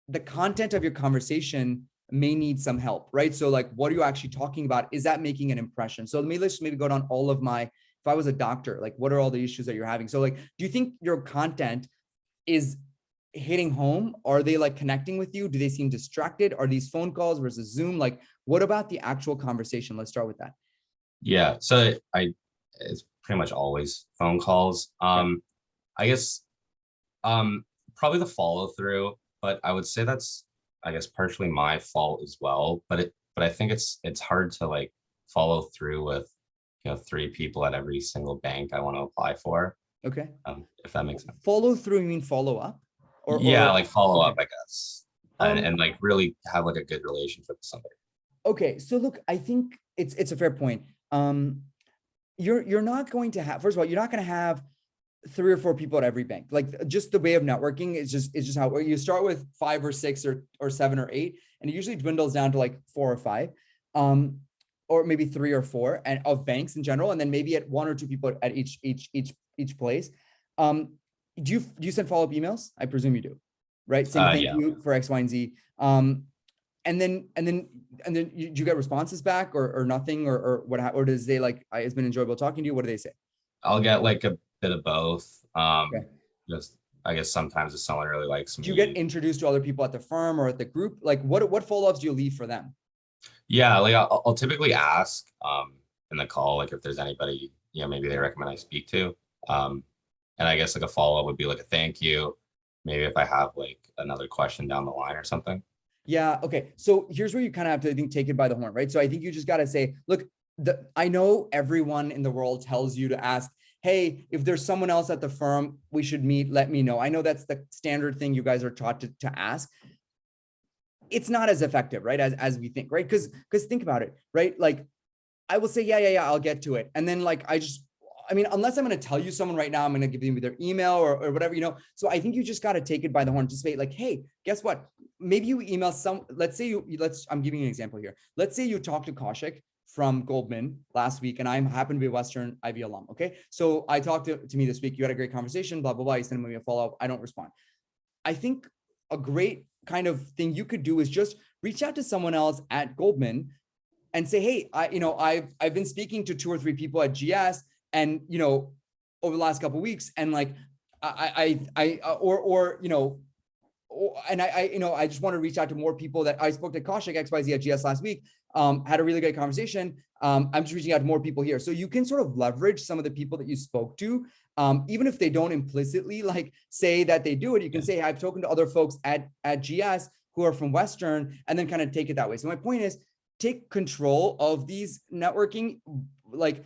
the content of your conversation may need some help, right? So like, what are you actually talking about? Is that making an impression? So let's just maybe go down all of my, if I was a doctor, like what are all the issues that you're having? So like, do you think your content is hitting home? Are they like connecting with you? Do they seem distracted? Are these phone calls versus Zoom? Like, what about the actual conversation? Let's start with that. Yeah, so it's pretty much always phone calls. I guess probably the follow through, but I would say that's, I guess, partially my fault as well. But I think it's hard to like follow through with, you know, 3 people at every single bank I want to apply for. Okay. If that makes sense. Follow through, you mean follow up? Yeah, like follow up, okay. I guess. And like really have like a good relationship with somebody. Okay, so look, I think it's a fair point. You're not going to have, first of all, you're not going to have 3 or 4 people at every bank. Like just the way of networking is just how you start with 5 or 6 or 7 or 8, and it usually dwindles down to like 4 or 5, or maybe 3 or 4, and of banks in general, and then maybe at 1 or 2 people at each place. Do you send follow-up emails? I presume you do, right? Saying thank you for X, Y, and Z. And then you get responses back or nothing, or what, or does they like, it's been enjoyable talking to you? What do they say? I'll get like a bit of both. Okay. Just I guess sometimes if someone really likes me. Do you get introduced to other people at the firm or at the group? Like what follow-ups do you leave for them? Yeah, like I'll typically ask in the call, like if there's anybody, you know, maybe they recommend I speak to. And I guess like a follow-up would be like a thank you. Maybe if I have like another question down the line or something. Yeah. Okay. So here's where you kind of have to, I think, take it by the horn, right? So I think you just got to say, look, I know everyone in the world tells you to ask, hey, if there's someone else at the firm we should meet, let me know. I know that's the standard thing you guys are taught to ask. It's not as effective, right? As we think, right? Because think about it, right? Like I will say, yeah, I'll get to it. And then like, I mean, unless I'm going to tell you someone right now, I'm going to give them their email or whatever, you know? So I think you just got to take it by the horn, just say like, hey, guess what? Maybe you email let's say I'm giving you an example here. Let's say you talk to Kaushik from Goldman last week, and I happen to be a Western Ivey alum. Okay. So I talked to me this week, you had a great conversation, blah, blah, blah. You send me a follow-up. I don't respond. I think a great kind of thing you could do is just reach out to someone else at Goldman and say, hey, I've been speaking to 2 or 3 people at GS, and, you know, over the last couple of weeks, and like, I just want to reach out to more people that I spoke to Kaushik XYZ at GS last week, had a really great conversation. I'm just reaching out to more people here. So you can sort of leverage some of the people that you spoke to. Even if they don't implicitly like say that they do it, you can say, I've spoken to other folks at GS who are from Western, and then kind of take it that way. So my point is, take control of these networking, like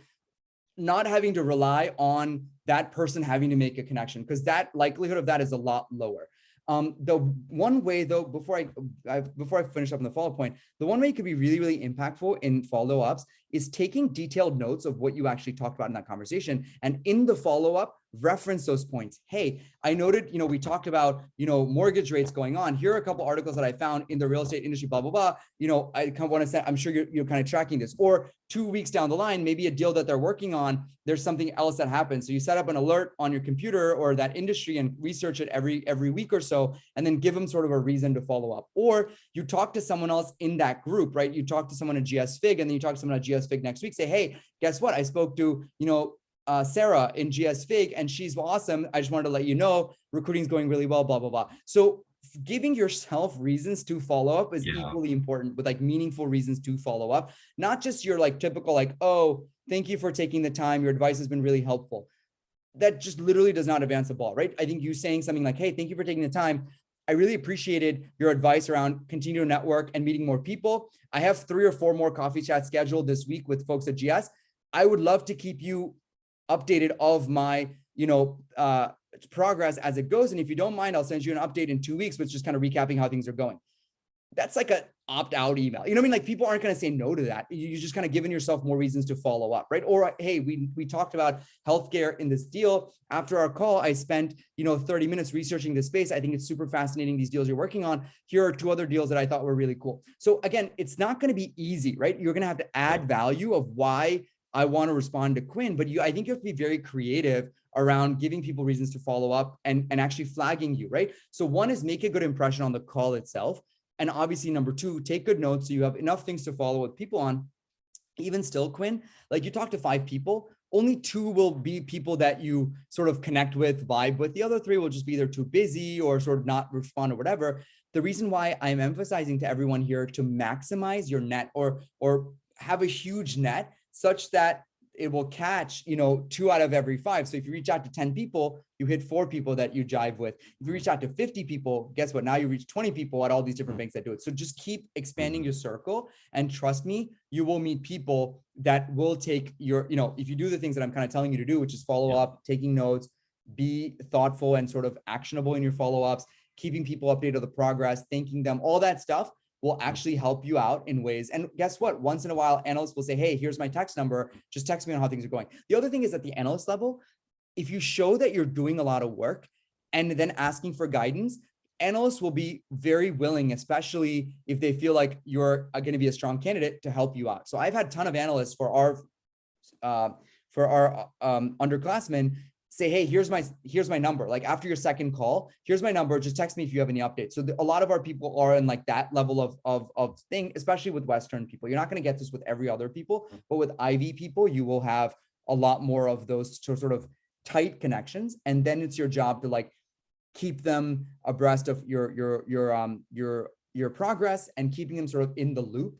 not having to rely on that person having to make a connection, because that likelihood of that is a lot lower. The one way though, before I finish up on the follow-up point, the one way it could be really, really impactful in follow-ups is taking detailed notes of what you actually talked about in that conversation. And in the follow-up, reference those points. Hey, I noted, we talked about, mortgage rates going on. Here are a couple articles that I found in the real estate industry, blah, blah, blah. I kind of want to say, I'm sure you're kind of tracking this. Or 2 weeks down the line, maybe a deal that they're working on, there's something else that happens. So you set up an alert on your computer or that industry and research it every week or so, and then give them sort of a reason to follow up. Or you talk to someone else in that group, right? You talk to someone at GS Fig, and then you talk to someone at GS Fig next week, say, hey, guess what? I spoke to, Sarah in GS Fig, and she's awesome. I just wanted to let you know, recruiting is going really well, blah, blah, blah. So giving yourself reasons to follow up is equally important, with like meaningful reasons to follow up, not just your like typical, like, oh, thank you for taking the time. Your advice has been really helpful. That just literally does not advance the ball, right? I think you saying something like, hey, thank you for taking the time. I really appreciated your advice around continue to network and meeting more people. I have 3 or 4 more coffee chats scheduled this week with folks at GS. I would love to keep you updated of my, progress as it goes. And if you don't mind, I'll send you an update in 2 weeks, which is kind of recapping how things are going. That's like an opt-out email. You know what I mean? Like people aren't going to say no to that. You're just kind of giving yourself more reasons to follow up, right? Or, hey, we talked about healthcare in this deal. After our call, I spent, 30 minutes researching this space. I think it's super fascinating, these deals you're working on. Here are 2 other deals that I thought were really cool. So again, it's not going to be easy, right? You're going to have to add value of why I want to respond to Quinn, but I think you have to be very creative around giving people reasons to follow up and actually flagging you, right? So one is make a good impression on the call itself. And obviously number 2, take good notes so you have enough things to follow with people on. Even still, Quinn, like you talk to 5 people, only 2 will be people that you sort of connect with, vibe with. The other 3 will just be either too busy or sort of not respond or whatever. The reason why I'm emphasizing to everyone here to maximize your net or have a huge net such that it will catch, 2 out of every 5. So if you reach out to 10 people, you hit 4 people that you jive with. If you reach out to 50 people, guess what? Now you reach 20 people at all these different banks that do it. So just keep expanding your circle, and trust me, you will meet people that will take your, if you do the things that I'm kind of telling you to do, which is follow up, taking notes, be thoughtful and sort of actionable in your follow-ups, keeping people updated on the progress, thanking them, all that stuff will actually help you out in ways. And guess what? Once in a while, analysts will say, hey, here's my text number. Just text me on how things are going. The other thing is at the analyst level, if you show that you're doing a lot of work and then asking for guidance, analysts will be very willing, especially if they feel like you're going to be a strong candidate, to help you out. So I've had a ton of analysts for our underclassmen say, hey, here's my number. Like after your second call, here's my number. Just text me if you have any updates. So a lot of our people are in like that level of thing, especially with Western people. You're not going to get this with every other people, but with Ivey people, you will have a lot more of those sort of tight connections. And then it's your job to like keep them abreast of your progress, and keeping them sort of in the loop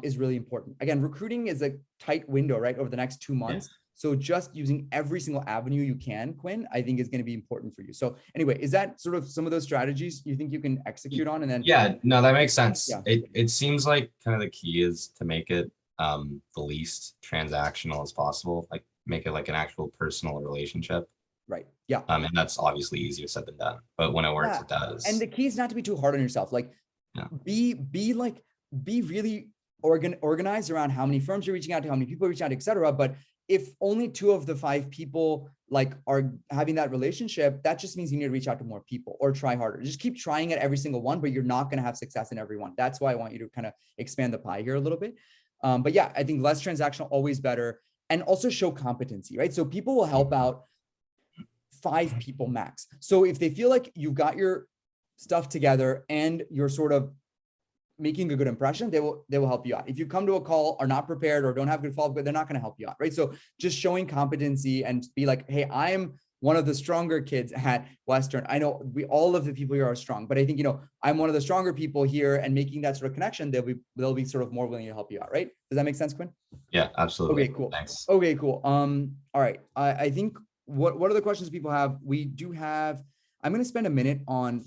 is really important. Again, recruiting is a tight window, right? Over the next 2 months. Yeah. So just using every single avenue you can, Quinn, I think is going to be important for you. So anyway, is that sort of some of those strategies you think you can execute on? And then no, that makes sense. Yeah. It seems like kind of the key is to make it the least transactional as possible, like make it like an actual personal relationship. Right. Yeah. And that's obviously easier said than done, but when it works, it does. And the key is not to be too hard on yourself. Like be really organized around how many firms you're reaching out to, how many people you're reaching out to, et cetera. But if only 2 of the 5 people like are having that relationship, that just means you need to reach out to more people or try harder. Just keep trying at every single one, but you're not going to have success in every one. That's why I want you to kind of expand the pie here a little bit. But yeah, I think less transactional, always better. And also show competency, right? So people will help out 5 people max. So if they feel like you've got your stuff together and you're sort of making a good impression, they will help you out. If you come to a call, are not prepared, or don't have good follow-up, they're not going to help you out, right? So just showing competency and be like, hey, I'm one of the stronger kids at Western. I know all of the people here are strong, but I think, I'm one of the stronger people here, and making that sort of connection, they'll be sort of more willing to help you out, right? Does that make sense, Quinn? Yeah, absolutely. Okay, cool. Thanks. Okay, cool. All right. I think what are the questions people have? We do have, I'm going to spend a minute on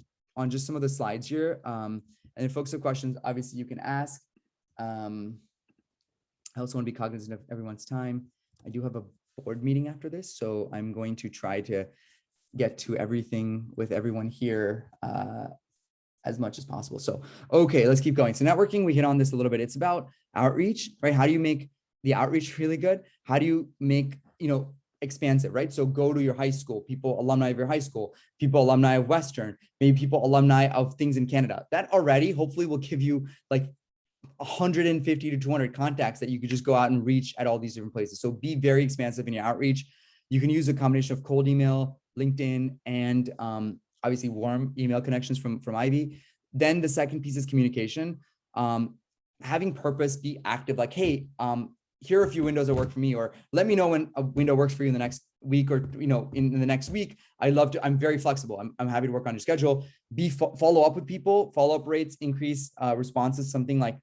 just some of the slides here. And if folks have questions, obviously you can ask. I also want to be cognizant of everyone's time. I do have a board meeting after this, so I'm going to try to get to everything with everyone here as much as possible. So, okay, let's keep going. So networking, we hit on this a little bit. It's about outreach, right? How do you make the outreach really good? How do you make, expansive, right? So go to your high school, people, alumni of your high school, people, alumni of Western, maybe people, alumni of things in Canada. That already hopefully will give you like 150 to 200 contacts that you could just go out and reach at all these different places. So be very expansive in your outreach. You can use a combination of cold email, LinkedIn, and obviously warm email connections from Ivey. Then the second piece is communication. Having purpose, be active, like, hey, here are a few windows that work for me, or let me know when a window works for you in the next week, or in the next week. I'm very flexible. I'm happy to work on your schedule. Follow up with people. Follow-up rates increase responses. Something like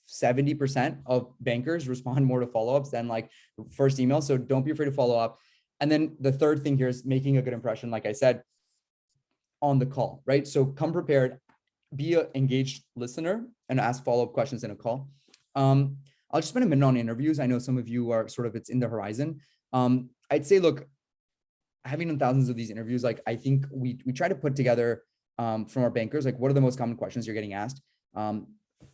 70% of bankers respond more to follow-ups than like first email. So don't be afraid to follow up. And then the third thing here is making a good impression, like I said, on the call, right? So come prepared, be an engaged listener, and ask follow-up questions in a call. I'll just spend a minute on interviews. I know some of you are sort of, it's in the horizon. I'd say, look, having done thousands of these interviews, like I think we try to put together from our bankers, like what are the most common questions you're getting asked?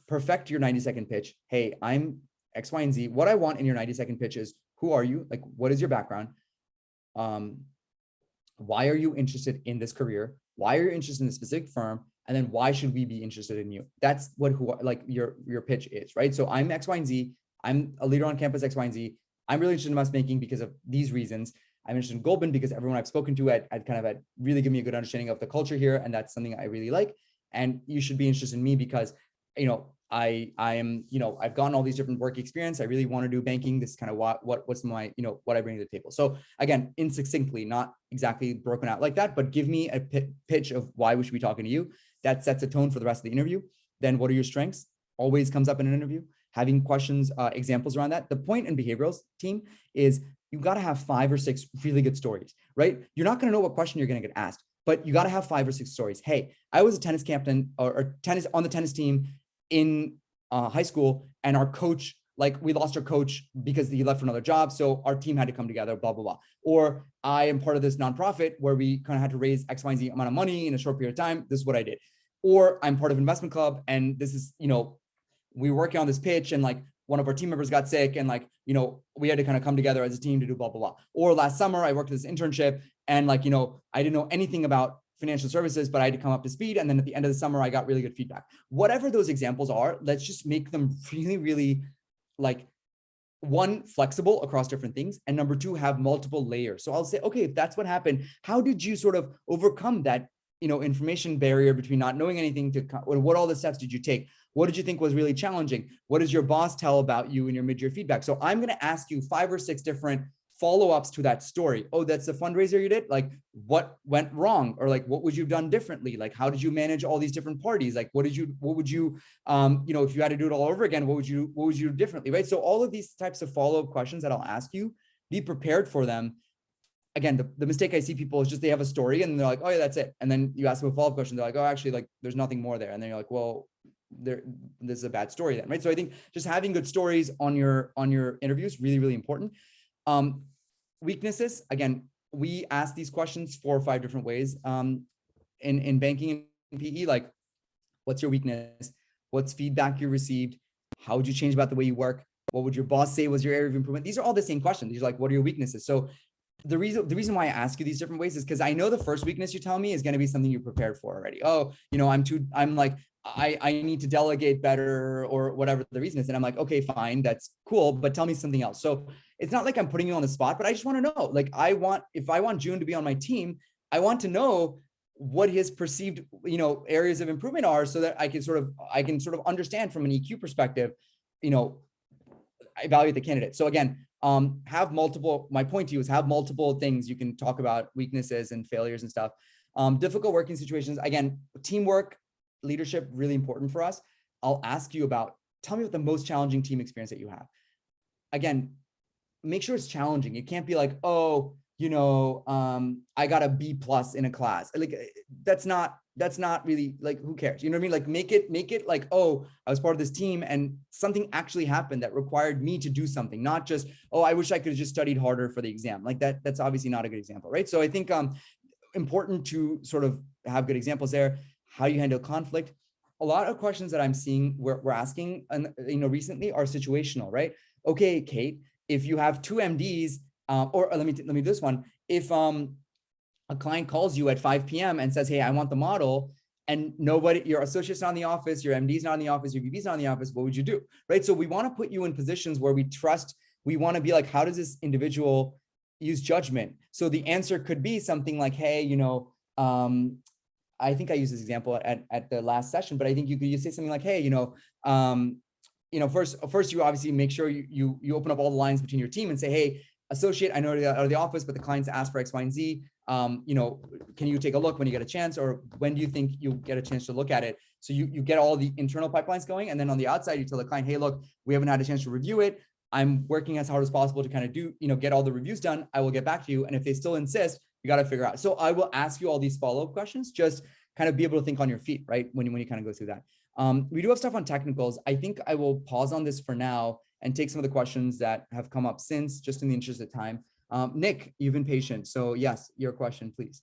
Perfect your 90-second pitch. Hey, I'm X, Y, and Z. What I want in your 90-second pitch is, who are you? Like, what is your background? Why are you interested in this career? Why are you interested in a specific firm? And then why should we be interested in you? That's what your pitch is, right? So I'm X, Y, and Z. I'm a leader on campus X, Y, and Z. I'm really interested in investment banking because of these reasons. I'm interested in Goldman because everyone I've spoken to had really given me a good understanding of the culture here, and that's something I really like. And you should be interested in me because, I am, I've gotten all these different work experience. I really want to do banking. This is kind of what's my, what I bring to the table. So again, succinctly, not exactly broken out like that, but give me a pitch of why we should be talking to you. That sets a tone for the rest of the interview. Then what are your strengths? Always comes up in an interview. Having questions, examples around that. The point in behaviorals team is you got to have 5 or 6 really good stories, right? You're not going to know what question you're going to get asked, but you got to have 5 or 6 stories. Hey, I was a tennis captain or tennis on the tennis team in high school, and our coach, like we lost our coach because he left for another job. So our team had to come together, blah, blah, blah. Or I am part of this nonprofit where we kind of had to raise X, Y, and Z amount of money in a short period of time. This is what I did. Or I'm part of an investment club, and this is, we were working on this pitch, and like one of our team members got sick, and like, we had to kind of come together as a team to do blah, blah, blah. Or last summer I worked this internship, and like, I didn't know anything about financial services, but I had to come up to speed. And then at the end of the summer, I got really good feedback. Whatever those examples are, let's just make them really, really like, one, flexible across different things. And number 2, have multiple layers. So I'll say, okay, if that's what happened, how did you sort of overcome that, information barrier between not knowing anything to what all the steps did you take? What did you think was really challenging? What does your boss tell about you in your mid-year feedback? So I'm going to ask you 5 or 6 different follow-ups to that story. Oh, that's the fundraiser you did? Like, what went wrong? Or like, what would you have done differently? Like, how did you manage all these different parties? Like, what would you, if you had to do it all over again, what would you do differently? Right. So all of these types of follow-up questions that I'll ask you, be prepared for them. Again, the mistake I see people is just they have a story and they're like, oh yeah, that's it. And then you ask them a follow-up question. They're like, oh, actually, like there's nothing more there. And then you're like, well, this is a bad story then, right? So I think just having good stories on your interviews, really, really important. Weaknesses, again, we ask these questions 4 or 5 different ways. In banking and PE, like, what's your weakness? What's feedback you received? How would you change about the way you work? What would your boss say was your area of improvement? These are all the same questions. These are like, what are your weaknesses? So the reason why I ask you these different ways is because I know the first weakness you tell me is going to be something you prepared for already. Oh, I need to delegate better, or whatever the reason is. And I'm like, okay, fine, that's cool, but tell me something else. So it's not like I'm putting you on the spot, but I just want to know, like, if I want June to be on my team, I want to know what his perceived, areas of improvement are, so that I can sort of understand from an EQ perspective, evaluate the candidate. So again, have multiple, my point to you is have multiple things you can talk about, weaknesses and failures and stuff. Difficult working situations, again, teamwork, leadership, really important for us. I'll ask you about, tell me about the most challenging team experience that you have. Again, make sure it's challenging. It can't be like, oh, I got a B+ in a class. Like, that's not really, like, who cares? You know what I mean? Like, make it like, oh, I was part of this team and something actually happened that required me to do something, not just, oh, I wish I could have just studied harder for the exam. Like that's obviously not a good example, right? So I think important to sort of have good examples there. How you handle conflict. A lot of questions that I'm seeing we're asking, recently are situational, right? Okay, Kate, if you have two MDs, or let me do this one. If a client calls you at 5 p.m. and says, hey, I want the model, and your associate's not in the office, your MD's not in the office, your VP's not in the office, what would you do, right? So we want to put you in positions where we trust. We want to be like, how does this individual use judgment? So the answer could be something like, hey, I think I used this example at the last session, but I think you could say something like, hey, first you obviously make sure you open up all the lines between your team and say, hey, associate, I know you're out of the office, but the clients asked for X, Y, and Z. Can you take a look when you get a chance, or when do you think you'll get a chance to look at it? So you get all the internal pipelines going, and then on the outside, you tell the client, hey, look, we haven't had a chance to review it. I'm working as hard as possible to kind of get all the reviews done. I will get back to you. And if they still insist, you got to figure out. So I will ask you all these follow-up questions, just kind of be able to think on your feet, right? When you kind of go through that. We do have stuff on technicals. I think I will pause on this for now and take some of the questions that have come up since, just in the interest of time. Nick, you've been patient. So yes, your question, please.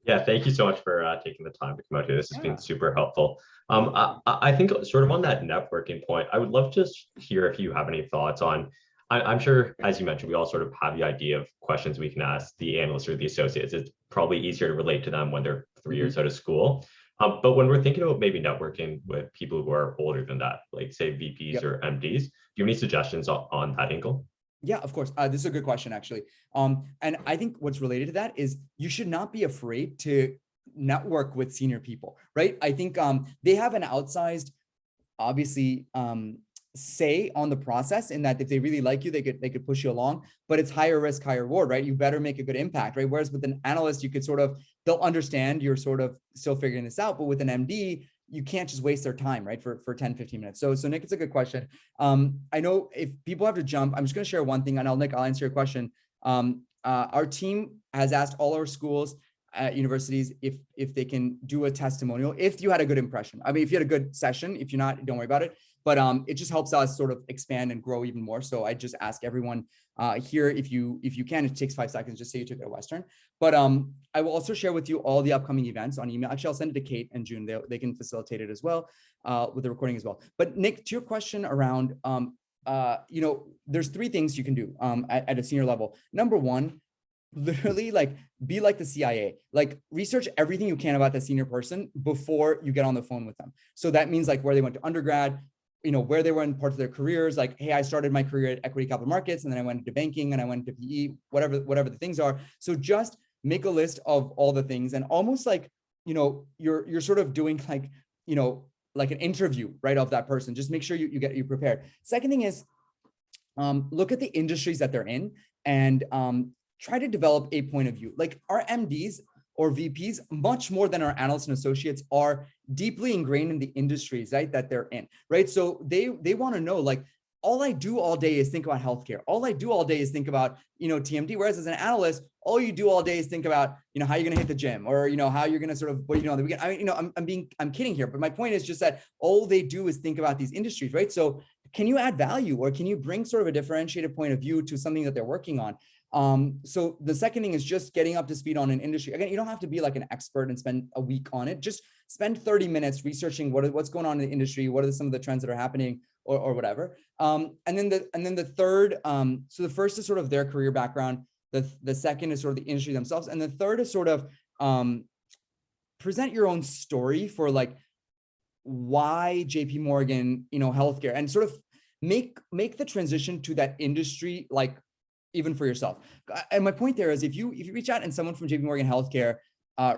Yeah, thank you so much for taking the time to come out here. This has been super helpful. I think sort of on that networking point, I would love to hear if you have any thoughts on, I'm sure, as you mentioned, we all sort of have the idea of questions we can ask the analysts or the associates. It's probably easier to relate to them when they're 3 years out of school. But when we're thinking about maybe networking with people who are older than that, like say VPs or MDs, do you have any suggestions on that angle? Yeah, of course. This is a good question, actually. And I think what's related to that is you should not be afraid to network with senior people, right? I think they have an outsized, obviously, say on the process, in that if they really like you, they could push you along, but it's higher risk, higher reward, right? You better make a good impact, right? Whereas with an analyst, you could they'll understand you're sort of still figuring this out, but with an MD, you can't just waste their time, right? For 10, 15 minutes. So Nick, it's a good question. I know if people have to jump, I'm just going to share one thing, and Nick, I'll answer your question. Our team has asked all our schools at universities if they can do a testimonial, if you had a good impression. I mean, if you had a good session. If you're not, don't worry about it. But it just helps us sort of expand and grow even more. So I just ask everyone here, if you can, it takes 5 seconds, just say you took it at Western. But I will also share with you all the upcoming events on email. Actually, I'll send it to Kate and June. They can facilitate it as well, with the recording as well. But Nick, to your question around, there's 3 things you can do at a senior level. Number 1, literally be like the CIA, research everything you can about the senior person before you get on the phone with them. So that means where they went to undergrad, where they were in parts of their careers, hey, I started my career at equity capital markets, and then I went into banking, and I went into PE, whatever the things are. So just make a list of all the things, and almost you're sort of doing an interview, right, of that person. Just make sure you get prepared. Second thing is, look at the industries that they're in, and try to develop a point of view. Our MDs or VPs, much more than our analysts and associates, are deeply ingrained in the industries, right, that they're in, right? So they want to know, all I do all day is think about healthcare. All I do all day is think about, TMD. Whereas as an analyst, all you do all day is think about, how you're going to hit the gym, or, how you're going to sort of, what on the weekend. I mean, I'm kidding here, but my point is just that all they do is think about these industries, right? So can you add value, or can you bring sort of a differentiated point of view to something that they're working on? So the second thing is just getting up to speed on an industry. Again, you don't have to be an expert and spend a week on it. Just spend 30 minutes researching what's going on in the industry, what are some of the trends that are happening, or whatever. And then the third, so the first is sort of their career background. The second is sort of the industry themselves. And the third is sort of present your own story for why JP Morgan, healthcare, and sort of make the transition to that industry, even for yourself. And my point there is, if you reach out and someone from JP Morgan Healthcare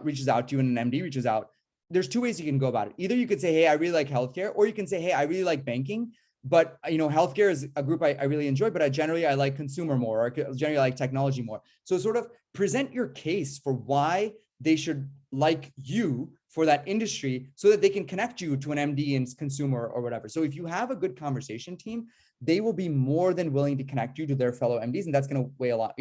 reaches out to you, and an MD reaches out, there's 2 ways you can go about it. Either you could say, hey, I really like healthcare, or you can say, hey, I really like banking. but healthcare is a group I really enjoy, but I like consumer more, or generally I like technology more. So sort of present your case for why they should like you for that industry, so that they can connect you to an MD in consumer or whatever. So if you have a good conversation team, they will be more than willing to connect you to their fellow MDs, and that's going to weigh a lot,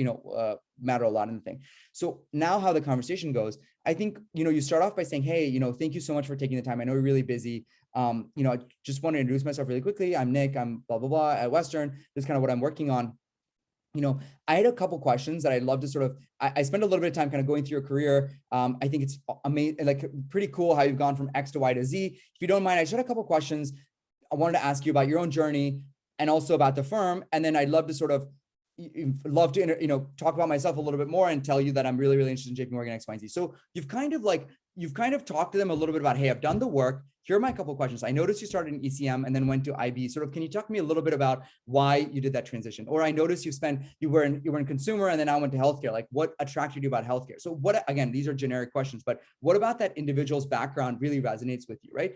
matter a lot in the thing. So now how the conversation goes, I think, you start off by saying, hey, thank you so much for taking the time. I know you're really busy. I just want to introduce myself really quickly. I'm Nick. I'm blah, blah, blah at Western. This is kind of what I'm working on. I had a couple questions that I'd love to sort of, I spent a little bit of time kind of going through your career. I think it's amazing, like pretty cool how you've gone from X to Y to Z. If you don't mind, I just had a couple questions I wanted to ask you about your own journey and also about the firm. And then I'd love to talk about myself a little bit more and tell you that I'm really, really interested in JP Morgan X, Y, and Z. So you've kind of talked to them a little bit about, hey, I've done the work. Here are my couple of questions. I noticed you started in ECM and then went to IB. Sort of, can you talk to me a little bit about why you did that transition? Or I noticed you were in consumer and then I went to healthcare. Like, what attracted you about healthcare? So again, these are generic questions, but what about that individual's background really resonates with you, right?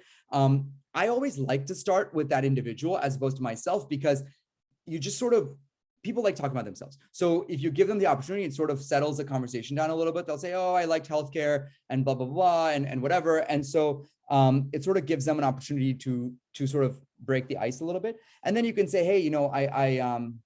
I always like to start with that individual as opposed to myself, because you just sort of, people like talking about themselves. So if you give them the opportunity, it sort of settles the conversation down a little bit. They'll say, oh, I liked healthcare and blah, blah, blah, and whatever. And so it sort of gives them an opportunity to sort of break the ice a little bit. And then you can say, hey, then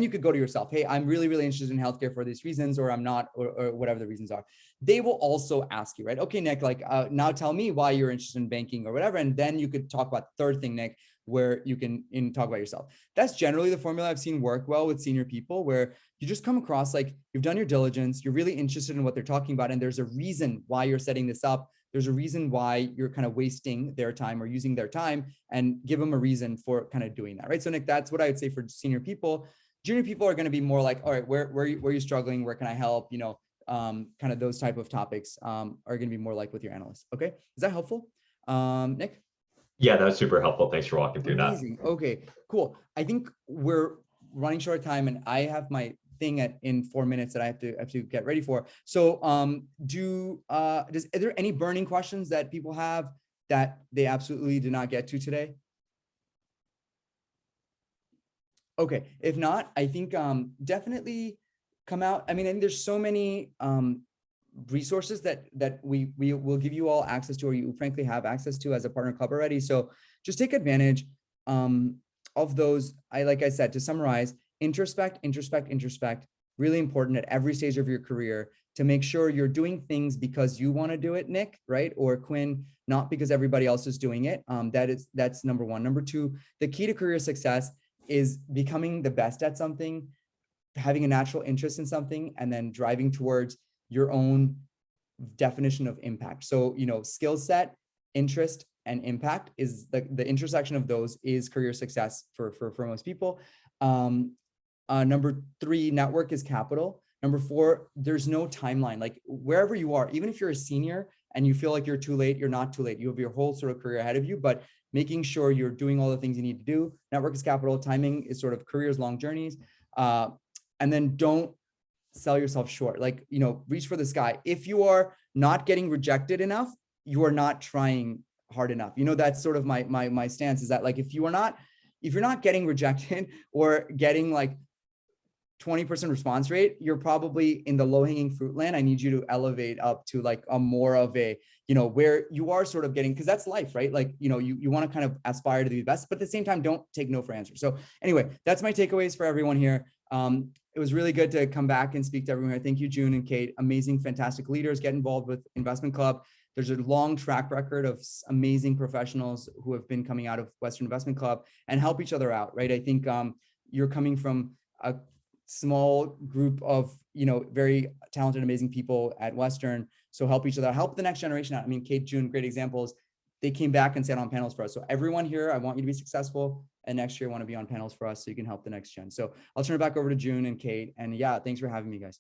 you could go to yourself, hey, I'm really, really interested in healthcare for these reasons, or I'm not, or whatever the reasons are. They will also ask you, right? Okay, Nick, now tell me why you're interested in banking or whatever. And then you could talk about the third thing, Nick, where you can talk about yourself. That's generally the formula I've seen work well with senior people, where you just come across like you've done your diligence, you're really interested in what they're talking about, and there's a reason why you're setting this up. There's a reason why you're kind of wasting their time or using their time, and give them a reason for kind of doing that, right? So Nick, that's what I would say for senior people. Junior people are going to be more like, all right, where are you struggling? Where can I help? Kind of those type of topics are going to be more like with your analysts. Okay, is that helpful, Nick? Yeah, that was super helpful. Thanks for walking through Amazing. that. Okay, cool. I think we're running short of time, and I have my thing in 4 minutes that I have to get ready for. So are there any burning questions that people have that they absolutely did not get to today? Okay, if not, I think definitely come out. I mean, there's so many resources that we will give you all access to, or you frankly have access to as a partner club already. So just take advantage of those. Like I said, to summarize, introspect, really important at every stage of your career, to make sure you're doing things because you want to do it, Nick, right? Or Quinn, not because everybody else is doing it. That's number one. Number two, the key to career success is becoming the best at something, having a natural interest in something, and then driving towards your own definition of impact. So, skill set, interest, and impact is the intersection of those is career success for most people. Number three, network is capital. Number four, there's no timeline. Like wherever you are, even if you're a senior and you feel like you're too late, you're not too late. You have your whole sort of career ahead of you, but making sure you're doing all the things you need to do. Network is capital. Timing is sort of careers, long journeys. And then don't sell yourself short. Like, reach for the sky. If you are not getting rejected enough, you are not trying hard enough. That's sort of my stance, is that like, if you're not getting rejected or getting like 20% response rate, you're probably in the low-hanging fruit land. I need you to elevate up to like a more of a, where you are sort of getting, because that's life, right? Like, you want to kind of aspire to be the best, but at the same time, don't take no for answer. So anyway, that's my takeaways for everyone here. It was really good to come back and speak to everyone here. Thank you, June and Kate, amazing, fantastic leaders. Get involved with Investment Club. There's a long track record of amazing professionals who have been coming out of Western Investment Club and help each other out, right? I think you're coming from a small group of, very talented, amazing people at Western. So help each other, help the next generation out. I mean, Kate, June, great examples. They came back and sat on panels for us. So everyone here, I want you to be successful. And next year I want to be on panels for us so you can help the next gen. So I'll turn it back over to June and Kate. And yeah, thanks for having me, guys.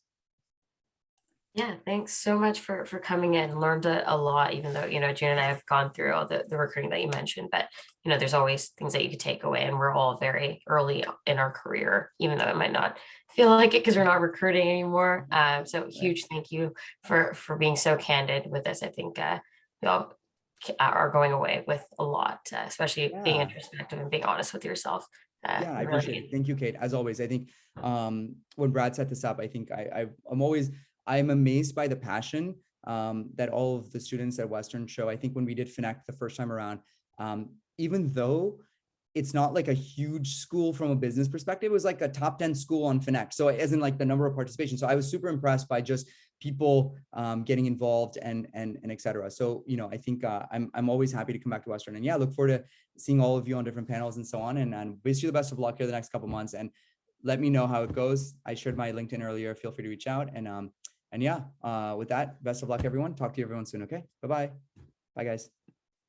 Yeah, thanks so much for coming in. Learned a lot, even though, June and I have gone through all the recruiting that you mentioned, but, there's always things that you could take away, and we're all very early in our career, even though it might not feel like it because we're not recruiting anymore. So huge thank you for being so candid with us. I think we all are going away with a lot, especially being Yeah. introspective and being honest with yourself. Yeah, I really appreciate it. Thank you, Kate. As always, I think when Brad set this up, I think I'm amazed by the passion that all of the students at Western show. I think when we did Finec the first time around, even though it's not like a huge school from a business perspective, it was like a top 10 school on Finec. So as in like the number of participation. So I was super impressed by just people getting involved and et cetera. So, you know, I think I'm always happy to come back to Western, and yeah, look forward to seeing all of you on different panels and so on. And wish you the best of luck here the next couple months, and let me know how it goes. I shared my LinkedIn earlier. Feel free to reach out. And yeah, with that, best of luck, everyone. Talk to you everyone soon. Okay. Bye-bye. Bye, guys.